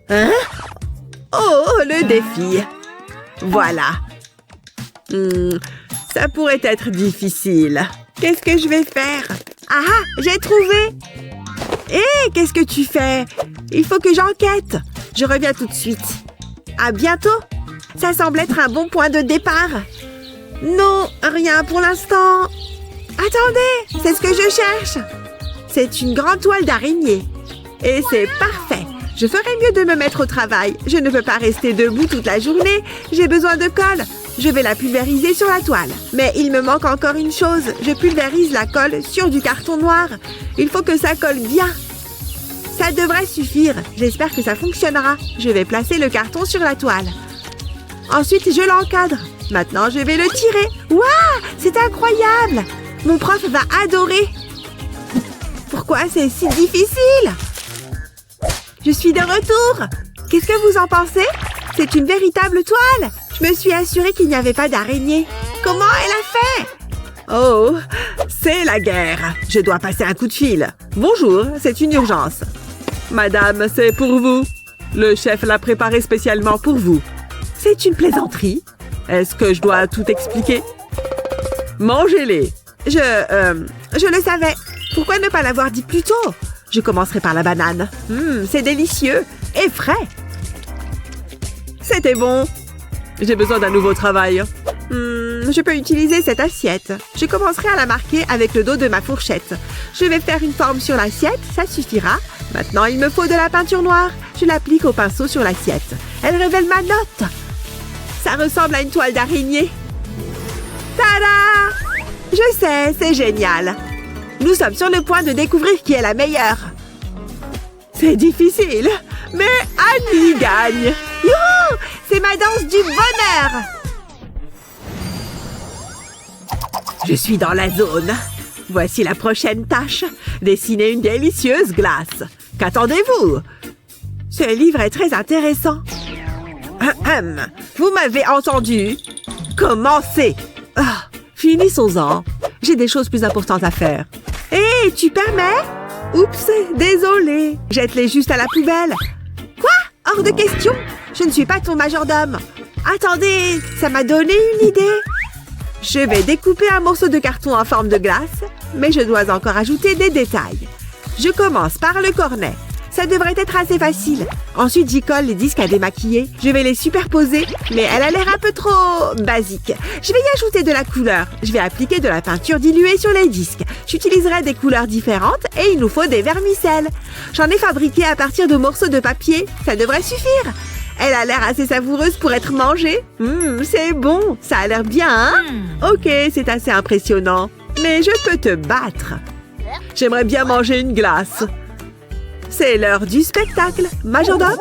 Hein? Oh, le défi. Voilà. Ça pourrait être difficile. Qu'est-ce que je vais faire? Ah, j'ai trouvé! Hé, qu'est-ce que tu fais? Il faut que j'enquête. Je reviens tout de suite. À bientôt. Ça semble être un bon point de départ. Non, rien pour l'instant. Attendez, c'est ce que je cherche. C'est une grande toile d'araignée. Et c'est parfait. Je ferais mieux de me mettre au travail. Je ne peux pas rester debout toute la journée. J'ai besoin de colle. Je vais la pulvériser sur la toile. Mais il me manque encore une chose. Je pulvérise la colle sur du carton noir. Il faut que ça colle bien. Ça devrait suffire. J'espère que ça fonctionnera. Je vais placer le carton sur la toile. Ensuite, je l'encadre. Maintenant, je vais le tirer. Waouh, c'est incroyable! Mon prof va adorer. Pourquoi c'est si difficile? Je suis de retour. Qu'est-ce que vous en pensez? C'est une véritable toile. Je me suis assurée qu'il n'y avait pas d'araignée. Comment elle a fait? Oh, c'est la guerre. Je dois passer un coup de fil. Bonjour, c'est une urgence. Madame, c'est pour vous. Le chef l'a préparé spécialement pour vous. C'est une plaisanterie. Est-ce que je dois tout expliquer? Mangez-les. Je le savais. Pourquoi ne pas l'avoir dit plus tôt? Je commencerai par la banane. C'est délicieux et frais. C'était bon. J'ai besoin d'un nouveau travail. Je peux utiliser cette assiette. Je commencerai à la marquer avec le dos de ma fourchette. Je vais faire une forme sur l'assiette, ça suffira. Maintenant, il me faut de la peinture noire. Je l'applique au pinceau sur l'assiette. Elle révèle ma note. Ça ressemble à une toile d'araignée. Tada! Je sais, c'est génial. Nous sommes sur le point de découvrir qui est la meilleure. C'est difficile, mais Annie gagne. Youhou! C'est ma danse du bonheur. Je suis dans la zone. Voici la prochaine tâche. Dessiner une délicieuse glace. Qu'attendez-vous? Ce livre est très intéressant. Vous m'avez entendu? Commencez. Finissons-en. J'ai des choses plus importantes à faire. Hé, tu permets? Oups, désolée. Jette-les juste à la poubelle. Quoi? Hors de question. Je ne suis pas ton majordome. Attendez, ça m'a donné une idée. Je vais découper un morceau de carton en forme de glace, mais je dois encore ajouter des détails. Je commence par le cornet. Ça devrait être assez facile. Ensuite, j'y colle les disques à démaquiller. Je vais les superposer, mais elle a l'air un peu trop basique. Je vais y ajouter de la couleur. Je vais appliquer de la peinture diluée sur les disques. J'utiliserai des couleurs différentes et il nous faut des vermicelles. J'en ai fabriqué à partir de morceaux de papier. Ça devrait suffire. Elle a l'air assez savoureuse pour être mangée. C'est bon. Ça a l'air bien, hein? Ok, c'est assez impressionnant. Mais je peux te battre. J'aimerais bien manger une glace. C'est l'heure du spectacle. Majordome?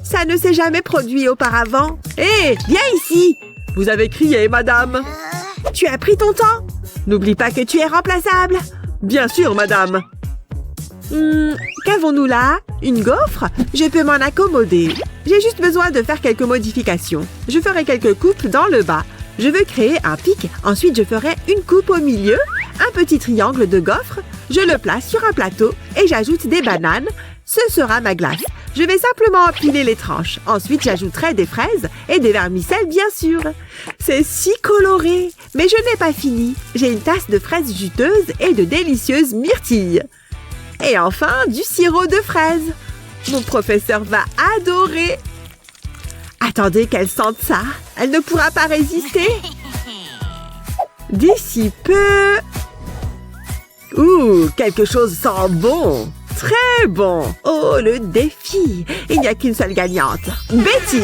Ça ne s'est jamais produit auparavant. Hé, viens ici! Vous avez crié, madame. Tu as pris ton temps. N'oublie pas que tu es remplaçable. Bien sûr, madame. Qu'avons-nous là? Une gaufre? Je peux m'en accommoder. J'ai juste besoin de faire quelques modifications. Je ferai quelques coupes dans le bas. Je veux créer un pic. Ensuite, je ferai une coupe au milieu, un petit triangle de gaufre. Je le place sur un plateau et j'ajoute des bananes. Ce sera ma glace. Je vais simplement empiler les tranches. Ensuite, j'ajouterai des fraises et des vermicelles, bien sûr. C'est si coloré. Mais je n'ai pas fini. J'ai une tasse de fraises juteuses et de délicieuses myrtilles. Et enfin, du sirop de fraises. Mon professeur va adorer. Attendez qu'elle sente ça. Elle ne pourra pas résister. D'ici peu... Ouh, quelque chose sent bon. Très bon. Oh, le défi. Il n'y a qu'une seule gagnante. Betty.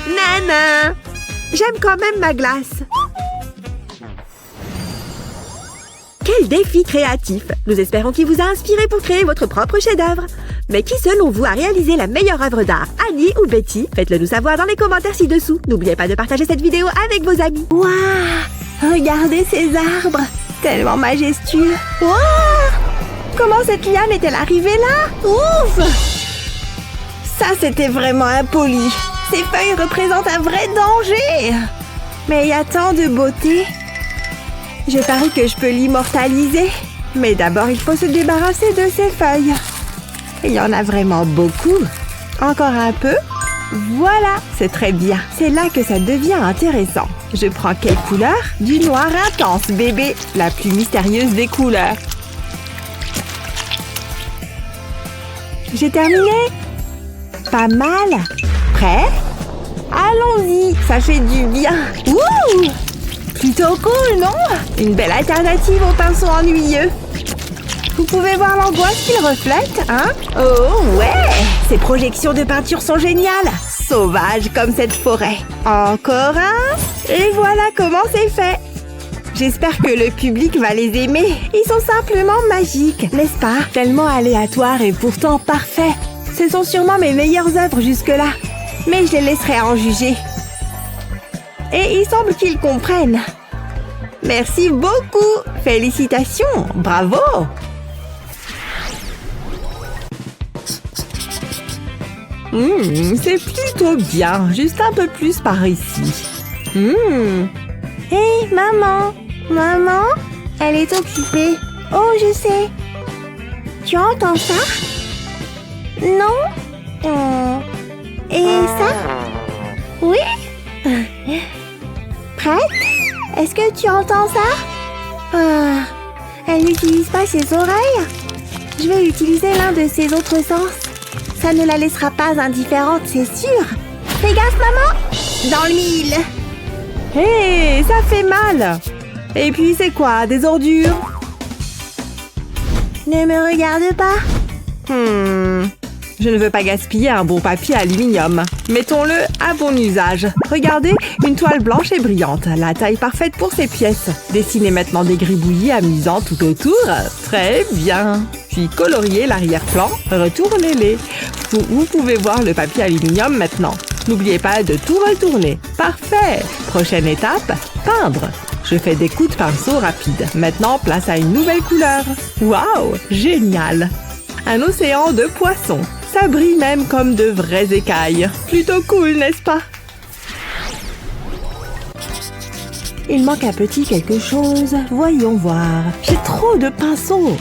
Nana. J'aime quand même ma glace. Quel défi créatif. Nous espérons qu'il vous a inspiré pour créer votre propre chef-d'œuvre. Mais qui selon vous a réalisé la meilleure œuvre d'art, Annie ou Betty? Faites-le nous savoir dans les commentaires ci-dessous. N'oubliez pas de partager cette vidéo avec vos amis. Waouh! Regardez ces arbres! Tellement majestueux! Waouh! Comment cette liane est-elle arrivée là? Ouf! Ça, c'était vraiment impoli. Ces feuilles représentent un vrai danger. Mais il y a tant de beauté. Je parie que je peux l'immortaliser. Mais d'abord, il faut se débarrasser de ces feuilles. Il y en a vraiment beaucoup. Encore un peu. Voilà, c'est très bien. C'est là que ça devient intéressant. Je prends quelle couleur? Du noir intense, bébé. La plus mystérieuse des couleurs. J'ai terminé. Pas mal. Prêt? Allons-y, ça fait du bien. Ouh! Plutôt cool, non? Une belle alternative au pinceau ennuyeux. Vous pouvez voir l'angoisse qu'il reflète, hein? Oh, ouais! Ces projections de peinture sont géniales! Sauvages comme cette forêt. Encore un? Et voilà comment c'est fait! J'espère que le public va les aimer. Ils sont simplement magiques, n'est-ce pas? Tellement aléatoires et pourtant parfaits. Ce sont sûrement mes meilleures œuvres jusque-là. Mais je les laisserai en juger. Et il semble qu'ils comprennent. Merci beaucoup! Félicitations! Bravo! C'est plutôt bien. Juste un peu plus par ici. Hey, maman! Maman? Elle est occupée. Oh, je sais. Tu entends ça? Non? Et ça? Oui? Prête? Est-ce que tu entends ça? Elle n'utilise pas ses oreilles? Je vais utiliser l'un de ses autres sens. Ça ne la laissera pas indifférente, c'est sûr. Fais gaffe, maman! Dans le mille! Hé, ça fait mal! Et puis, c'est quoi? Des ordures? Ne me regarde pas. Je ne veux pas gaspiller un bon papier aluminium. Mettons-le à bon usage. Regardez, une toile blanche et brillante. La taille parfaite pour ces pièces. Dessinez maintenant des gribouillis amusants tout autour. Très bien. Puis coloriez l'arrière-plan. Retournez-les. Vous pouvez voir le papier aluminium maintenant. N'oubliez pas de tout retourner. Parfait. Prochaine étape, peindre. Je fais des coups de pinceau rapides. Maintenant, place à une nouvelle couleur. Waouh, génial. Un océan de poissons. Ça brille même comme de vraies écailles. Plutôt cool, n'est-ce pas? Il manque un petit quelque chose. Voyons voir. J'ai trop de pinceaux.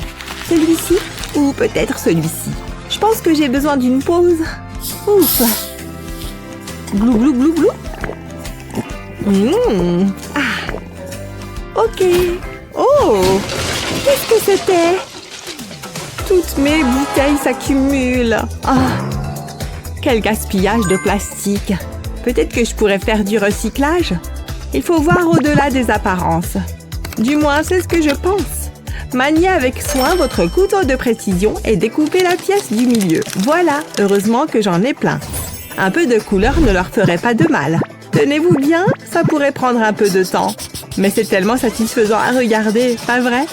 Celui-ci ou peut-être celui-ci. Je pense que j'ai besoin d'une pause. Ouf. Glou, glou, glou, glou. Ok. Oh. Qu'est-ce que c'était? Tout Toutes mes bouteilles s'accumulent. Ah, quel gaspillage de plastique. Peut-être que je pourrais faire du recyclage. Il faut voir au-delà des apparences. Du moins, c'est ce que je pense. Maniez avec soin votre couteau de précision et découpez la pièce du milieu. Voilà, heureusement que j'en ai plein. Un peu de couleur ne leur ferait pas de mal. Tenez-vous bien, ça pourrait prendre un peu de temps. Mais c'est tellement satisfaisant à regarder, pas vrai?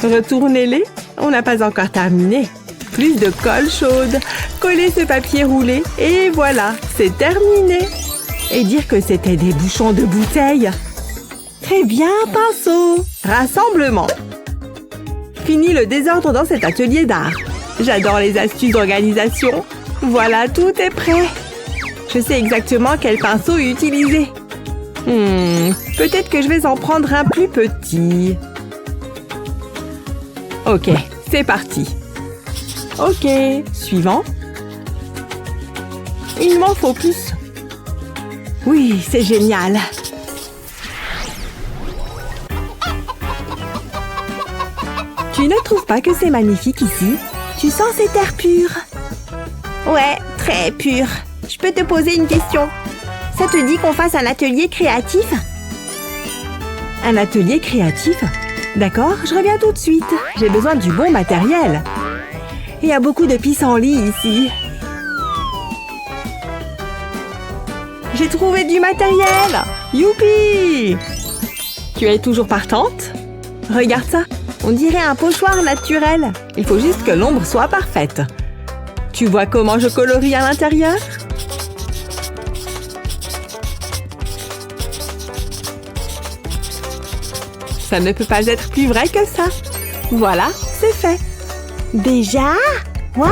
Retournez-les, on n'a pas encore terminé. Plus de colle chaude, collez ce papier roulé et voilà, c'est terminé. Et dire que c'était des bouchons de bouteilles. Très bien, pinceau. Rassemblement. Fini le désordre dans cet atelier d'art. J'adore les astuces d'organisation. Voilà, tout est prêt. Je sais exactement quel pinceau utiliser. Peut-être que je vais en prendre un plus petit. Ok, c'est parti. Ok, suivant. Il m'en faut plus. Oui, c'est génial. Tu ne trouves pas que c'est magnifique ici? Tu sens cet air pur? Ouais, très pur. Je peux te poser une question. Ça te dit qu'on fasse un atelier créatif? Un atelier créatif? D'accord, je reviens tout de suite. J'ai besoin du bon matériel. Il y a beaucoup de pissenlits ici. J'ai trouvé du matériel! Youpi! Tu es toujours partante? Regarde ça, on dirait un pochoir naturel. Il faut juste que l'ombre soit parfaite. Tu vois comment je colorie à l'intérieur? Ça ne peut pas être plus vrai que ça. Voilà, c'est fait. Déjà? Waouh!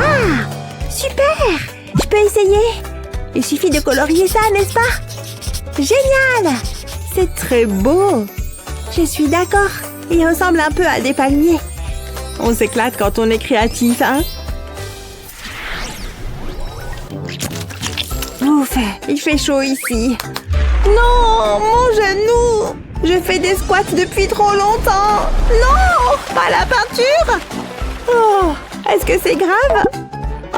Super! Je peux essayer? Il suffit de colorier ça, n'est-ce pas? Génial! C'est très beau! Je suis d'accord. Il ressemble un peu à des palmiers. On s'éclate quand on est créatif, hein? Ouf, il fait chaud ici. Non, mon genou! Je fais des squats depuis trop longtemps. Non, pas la peinture! Oh, est-ce que c'est grave?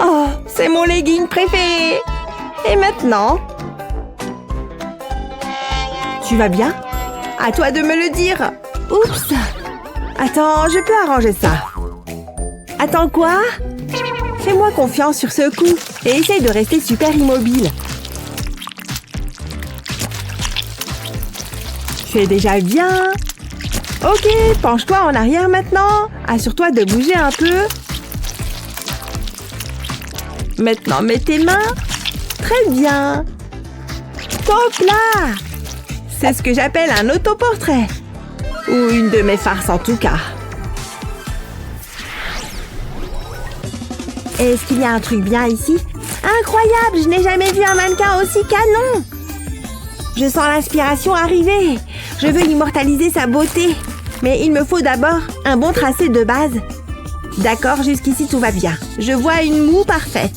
Oh, c'est mon legging préféré. Et maintenant? Tu vas bien? À toi de me le dire. Oups! Attends, je peux arranger ça. Attends quoi? Fais-moi confiance sur ce coup et essaye de rester super immobile. C'est déjà bien. Ok, penche-toi en arrière maintenant. Assure-toi de bouger un peu. Maintenant, mets tes mains. Très bien. Top là! C'est ce que j'appelle un autoportrait. Ou une de mes farces en tout cas. Est-ce qu'il y a un truc bien ici? Incroyable! Je n'ai jamais vu un mannequin aussi canon! Je sens l'inspiration arriver. Je veux immortaliser sa beauté. Mais il me faut d'abord un bon tracé de base. D'accord, jusqu'ici tout va bien. Je vois une moue parfaite.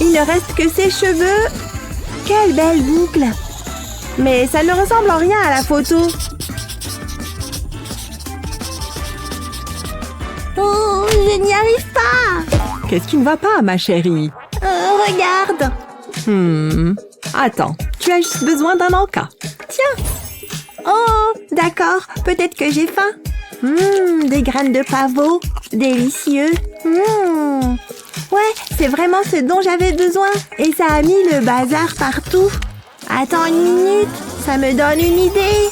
Il ne reste que ses cheveux. Quelle belle boucle! Mais ça ne ressemble en rien à la photo. Oh, je n'y arrive pas! Qu'est-ce qui ne va pas, ma chérie? Regarde! Attends, tu as juste besoin d'un encas. Tiens! Oh, d'accord, peut-être que j'ai faim. Des graines de pavot, délicieux. Ouais, c'est vraiment ce dont j'avais besoin. Et ça a mis le bazar partout. Attends une minute, ça me donne une idée.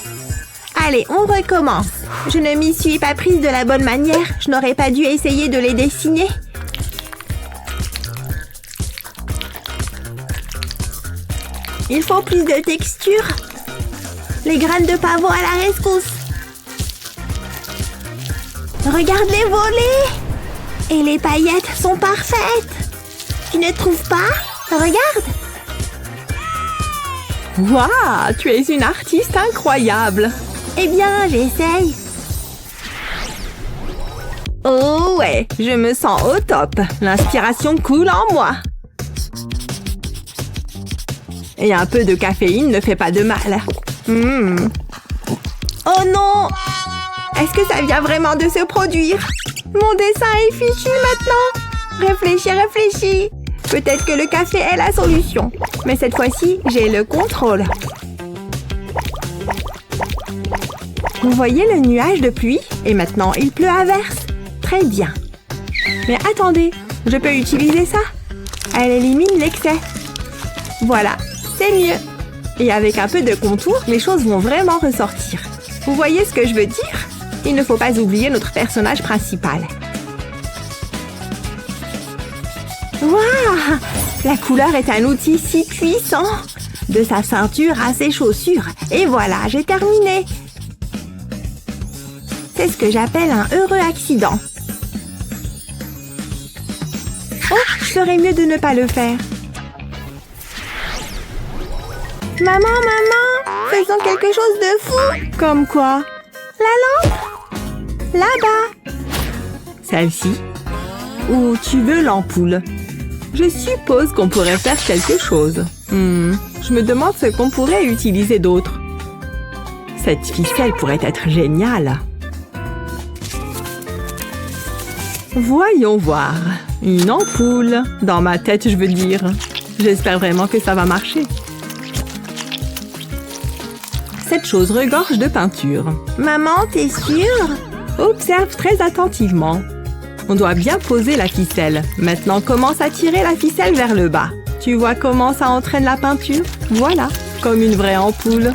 Allez, on recommence. Je ne m'y suis pas prise de la bonne manière. Je n'aurais pas dû essayer de les dessiner. Il faut plus de texture. Les graines de pavot à la rescousse. Regarde les volets. Et les paillettes sont parfaites. Tu ne trouves pas? Regarde. Waouh, tu es une artiste incroyable. Eh bien, j'essaye. Oh ouais, je me sens au top. L'inspiration coule en moi. Et un peu de caféine ne fait pas de mal. Oh non! Est-ce que ça vient vraiment de se produire? Mon dessin est fichu maintenant. Réfléchis. Peut-être que le café est la solution. Mais cette fois-ci, j'ai le contrôle. Vous voyez le nuage de pluie? Et maintenant, il pleut à verse. Très bien. Mais attendez, je peux utiliser ça. Elle élimine l'excès. Voilà, c'est mieux. Et avec un peu de contour, les choses vont vraiment ressortir. Vous voyez ce que je veux dire? Il ne faut pas oublier notre personnage principal. Waouh! La couleur est un outil si puissant. De sa ceinture à ses chaussures. Et voilà, j'ai terminé. C'est ce que j'appelle un heureux accident. Oh, je ferais mieux de ne pas le faire. Maman, faisons quelque chose de fou. Comme quoi? La lampe? Là-bas. Celle-ci? Ou tu veux l'ampoule? Je suppose qu'on pourrait faire quelque chose. Je me demande ce qu'on pourrait utiliser d'autre. Cette ficelle pourrait être géniale. Voyons voir. Une ampoule. Dans ma tête, je veux dire. J'espère vraiment que ça va marcher. Cette chose regorge de peinture. Maman, t'es sûre? Observe très attentivement. On doit bien poser la ficelle. Maintenant, commence à tirer la ficelle vers le bas. Tu vois comment ça entraîne la peinture? Voilà, comme une vraie ampoule.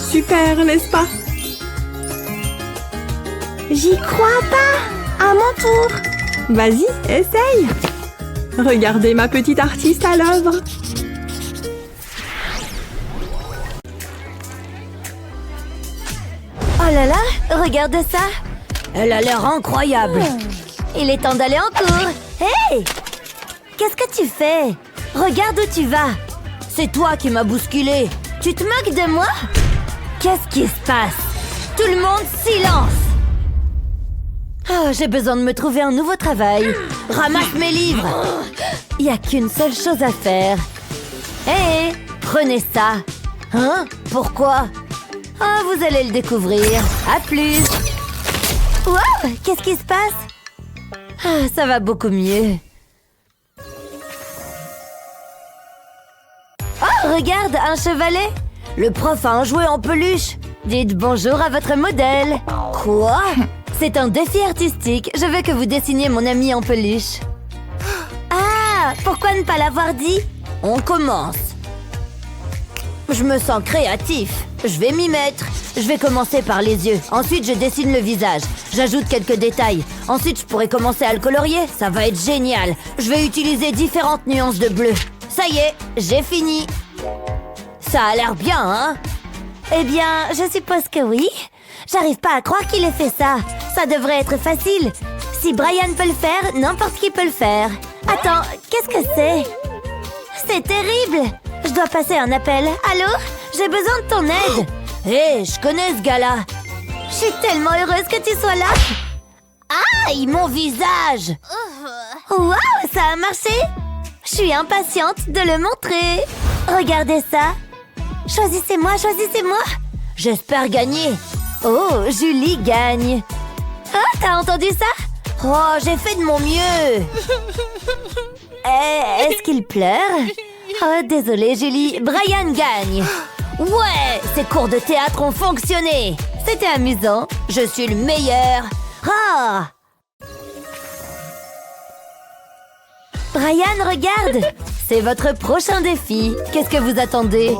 Super, n'est-ce pas? J'y crois pas! À mon tour! Vas-y, essaye! Regardez ma petite artiste à l'œuvre! Oh là là, regarde ça. Elle a l'air incroyable. Il est temps d'aller en cours. Hey! Qu'est-ce que tu fais? Regarde où tu vas. C'est toi qui m'as bousculé. Tu te moques de moi? Qu'est-ce qui se passe? Tout le monde, silence! Oh, j'ai besoin de me trouver un nouveau travail. Ramasse mes livres. Il n'y a qu'une seule chose à faire. Hé, prenez ça. Hein? Pourquoi? Oh, vous allez le découvrir. À plus. Wow, qu'est-ce qui se passe? Ah, ça va beaucoup mieux. Oh, regarde, un chevalet. Le prof a un jouet en peluche. Dites bonjour à votre modèle. Quoi? C'est un défi artistique. Je veux que vous dessiniez mon ami en peluche. Ah, pourquoi ne pas l'avoir dit? On commence. Je me sens créatif. Je vais m'y mettre. Je vais commencer par les yeux. Ensuite, je dessine le visage. J'ajoute quelques détails. Ensuite, je pourrais commencer à le colorier. Ça va être génial. Je vais utiliser différentes nuances de bleu. Ça y est, j'ai fini. Ça a l'air bien, hein? Eh bien, je suppose que oui. J'arrive pas à croire qu'il ait fait ça. Ça devrait être facile. Si Brian peut le faire, n'importe qui peut le faire. Attends, qu'est-ce que c'est? C'est terrible. Je dois passer un appel. Allô? J'ai besoin de ton aide. Hé, je connais ce gars-là. Je suis tellement heureuse que tu sois là. Aïe, mon visage. Waouh, ça a marché. Je suis impatiente de le montrer. Regardez ça. Choisissez-moi. J'espère gagner. Oh, Julie gagne. Oh, t'as entendu ça? Oh, j'ai fait de mon mieux. Est-ce qu'il pleure? Oh, désolée, Julie. Brian gagne. Ouais, ces cours de théâtre ont fonctionné. C'était amusant. Je suis le meilleur. Ah! Brian, regarde. C'est votre prochain défi. Qu'est-ce que vous attendez?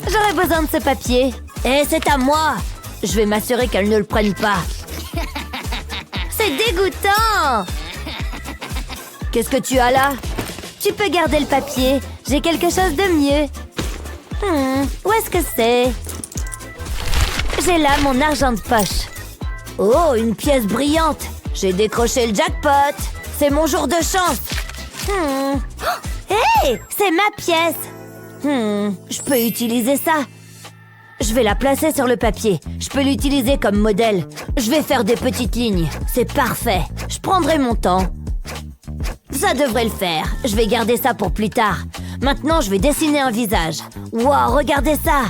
J'aurais besoin de ce papier. Et c'est à moi. Je vais m'assurer qu'elle ne le prenne pas. C'est dégoûtant. Qu'est-ce que tu as là? Tu peux garder le papier. J'ai quelque chose de mieux. Où est-ce que c'est? J'ai là mon argent de poche. Oh, une pièce brillante. J'ai décroché le jackpot. C'est mon jour de chance. Hey, c'est ma pièce. Je peux utiliser ça. Je vais la placer sur le papier. Je peux l'utiliser comme modèle. Je vais faire des petites lignes. C'est parfait. Je prendrai mon temps. Ça devrait le faire. Je vais garder ça pour plus tard. Maintenant, je vais dessiner un visage. Wow, regardez ça.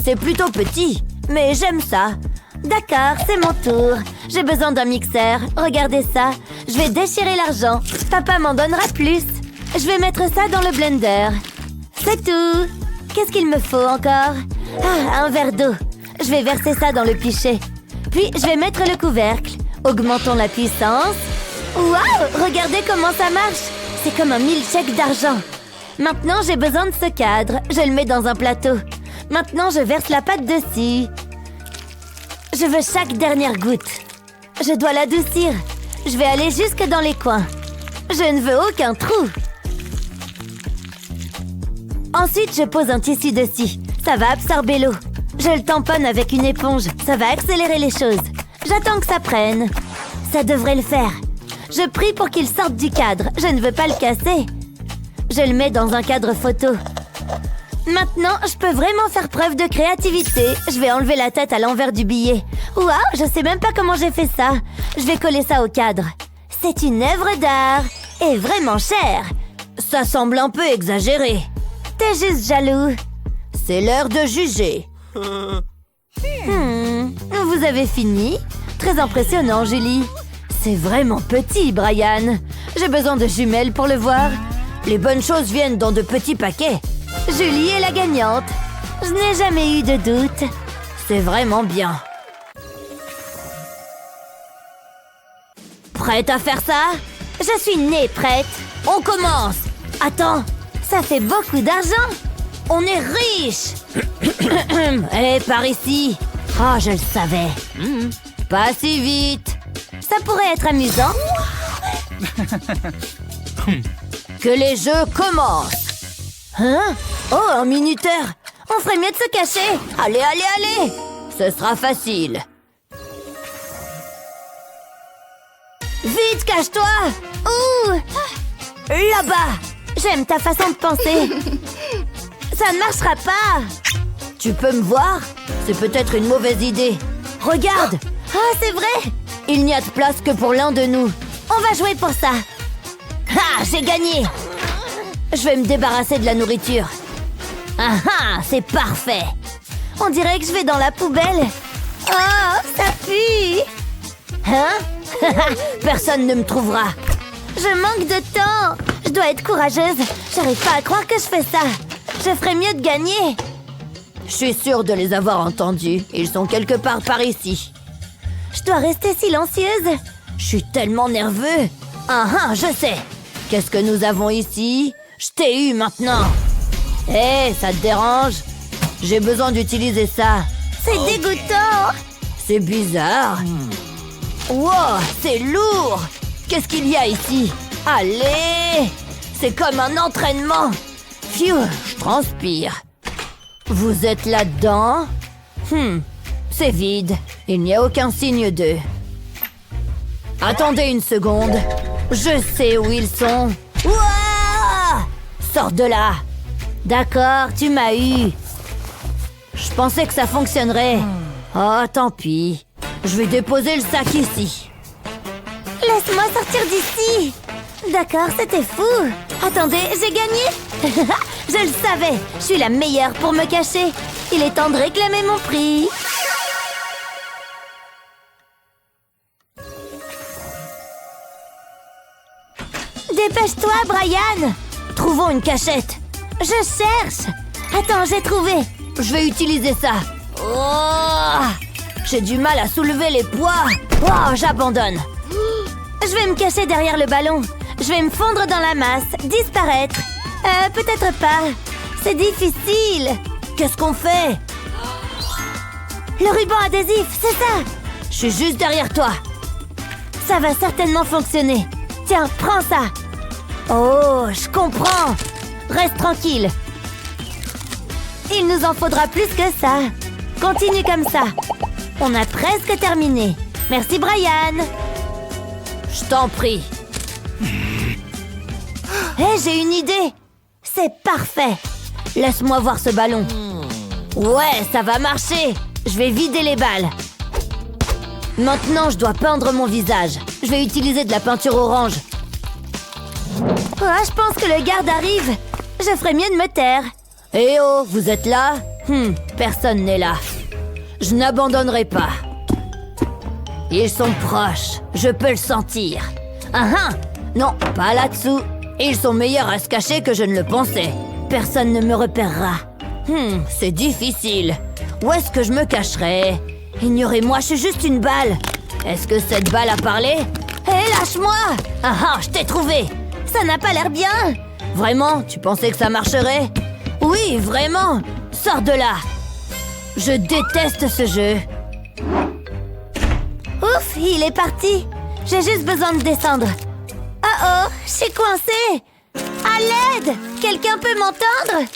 C'est plutôt petit, mais j'aime ça. D'accord, c'est mon tour. J'ai besoin d'un mixeur. Regardez ça. Je vais déchirer l'argent. Papa m'en donnera plus. Je vais mettre ça dans le blender. C'est tout. Qu'est-ce qu'il me faut encore? Ah, un verre d'eau. Je vais verser ça dans le pichet. Puis, je vais mettre le couvercle. Augmentons la puissance. Waouh! Regardez comment ça marche. C'est comme un milkshake d'argent. Maintenant, j'ai besoin de ce cadre. Je le mets dans un plateau. Maintenant, je verse la pâte dessus. Je veux chaque dernière goutte. Je dois l'adoucir. Je vais aller jusque dans les coins. Je ne veux aucun trou. Ensuite, je pose un tissu dessus. Ça va absorber l'eau. Je le tamponne avec une éponge. Ça va accélérer les choses. J'attends que ça prenne. Ça devrait le faire. Je prie pour qu'il sorte du cadre. Je ne veux pas le casser. Je le mets dans un cadre photo. Maintenant, je peux vraiment faire preuve de créativité. Je vais enlever la tête à l'envers du billet. Waouh, je sais même pas comment j'ai fait ça. Je vais coller ça au cadre. C'est une œuvre d'art. Et vraiment chère. Ça semble un peu exagéré. T'es juste jaloux. C'est l'heure de juger. Vous avez fini? Très impressionnant, Julie. C'est vraiment petit, Brian. J'ai besoin de jumelles pour le voir. Les bonnes choses viennent dans de petits paquets. Julie est la gagnante. Je n'ai jamais eu de doute. C'est vraiment bien. Prête à faire ça? Je suis née prête. On commence. Attends, ça fait beaucoup d'argent. On est riche. Hé, par ici. Oh, je le savais. Pas si vite. Ça pourrait être amusant. Que les jeux commencent. Hein? Oh, un minuteur. On ferait mieux de se cacher. Allez, allez, allez. Ce sera facile. Vite, cache-toi. Ouh! Là-bas. J'aime ta façon de penser. Ça ne marchera pas. Tu peux me voir? C'est peut-être une mauvaise idée. Regarde. Ah, c'est vrai. Il n'y a de place que pour l'un de nous. On va jouer pour ça. Ah, j'ai gagné. Je vais me débarrasser de la nourriture. Ah ah, c'est parfait. On dirait que je vais dans la poubelle. Oh, ça pue. Hein? Personne ne me trouvera. Je manque de temps. Je dois être courageuse. J'arrive pas à croire que je fais ça. Je ferais mieux de gagner. Je suis sûre de les avoir entendus. Ils sont quelque part par ici. Je dois rester silencieuse. Je suis tellement nerveux. Ah ah, je sais. Qu'est-ce que nous avons ici? Je t'ai eu maintenant. Hé, ça te dérange? J'ai besoin d'utiliser ça. C'est dégoûtant. C'est bizarre. Wow, c'est lourd. Qu'est-ce qu'il y a ici? Allez! C'est comme un entraînement. Phew, je transpire. Vous êtes là-dedans? C'est vide. Il n'y a aucun signe d'eux. Attendez une seconde. Je sais où ils sont. Ouah! Sors de là. D'accord, tu m'as eu. Je pensais que ça fonctionnerait. Oh, tant pis. Je vais déposer le sac ici. Laisse-moi sortir d'ici. D'accord, c'était fou. Attendez, j'ai gagné. Je le savais. Je suis la meilleure pour me cacher. Il est temps de réclamer mon prix. Dépêche-toi, Brian. Trouvons une cachette. Je cherche. Attends, j'ai trouvé. Je vais utiliser ça. Oh, j'ai du mal à soulever les poids. Oh, j'abandonne. Je vais me cacher derrière le ballon. Je vais me fondre dans la masse, disparaître. Peut-être pas. C'est difficile. Qu'est-ce qu'on fait? Le ruban adhésif, c'est ça. Je suis juste derrière toi. Ça va certainement fonctionner. Tiens, prends ça. Oh, je comprends. Reste tranquille. Il nous en faudra plus que ça. Continue comme ça. On a presque terminé. Merci, Brian. Je t'en prie. Hé, j'ai une idée. C'est parfait. Laisse-moi voir ce ballon. Ouais, ça va marcher. Je vais vider les balles. Maintenant, je dois peindre mon visage. Je vais utiliser de la peinture orange. Oh, je pense que le garde arrive. Je ferais mieux de me taire. Eh oh, vous êtes là? Personne n'est là. Je n'abandonnerai pas. Ils sont proches, je peux le sentir. Non, pas là-dessous. Ils sont meilleurs à se cacher que je ne le pensais. Personne ne me repérera. C'est difficile. Où est-ce que je me cacherai? Ignorez-moi, je suis juste une balle. Est-ce que cette balle a parlé? Hé, lâche-moi! Je t'ai trouvé. Ça n'a pas l'air bien. Vraiment? Tu pensais que ça marcherait? Oui, vraiment. Sors de là. Je déteste ce jeu. Ouf, il est parti. J'ai juste besoin de descendre. Oh, je suis coincée. À l'aide! Quelqu'un peut m'entendre?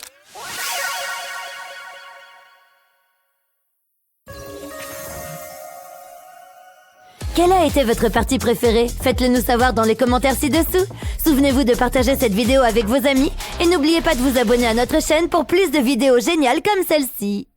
Quelle a été votre partie préférée? Faites-le nous savoir dans les commentaires ci-dessous. Souvenez-vous de partager cette vidéo avec vos amis et n'oubliez pas de vous abonner à notre chaîne pour plus de vidéos géniales comme celle-ci.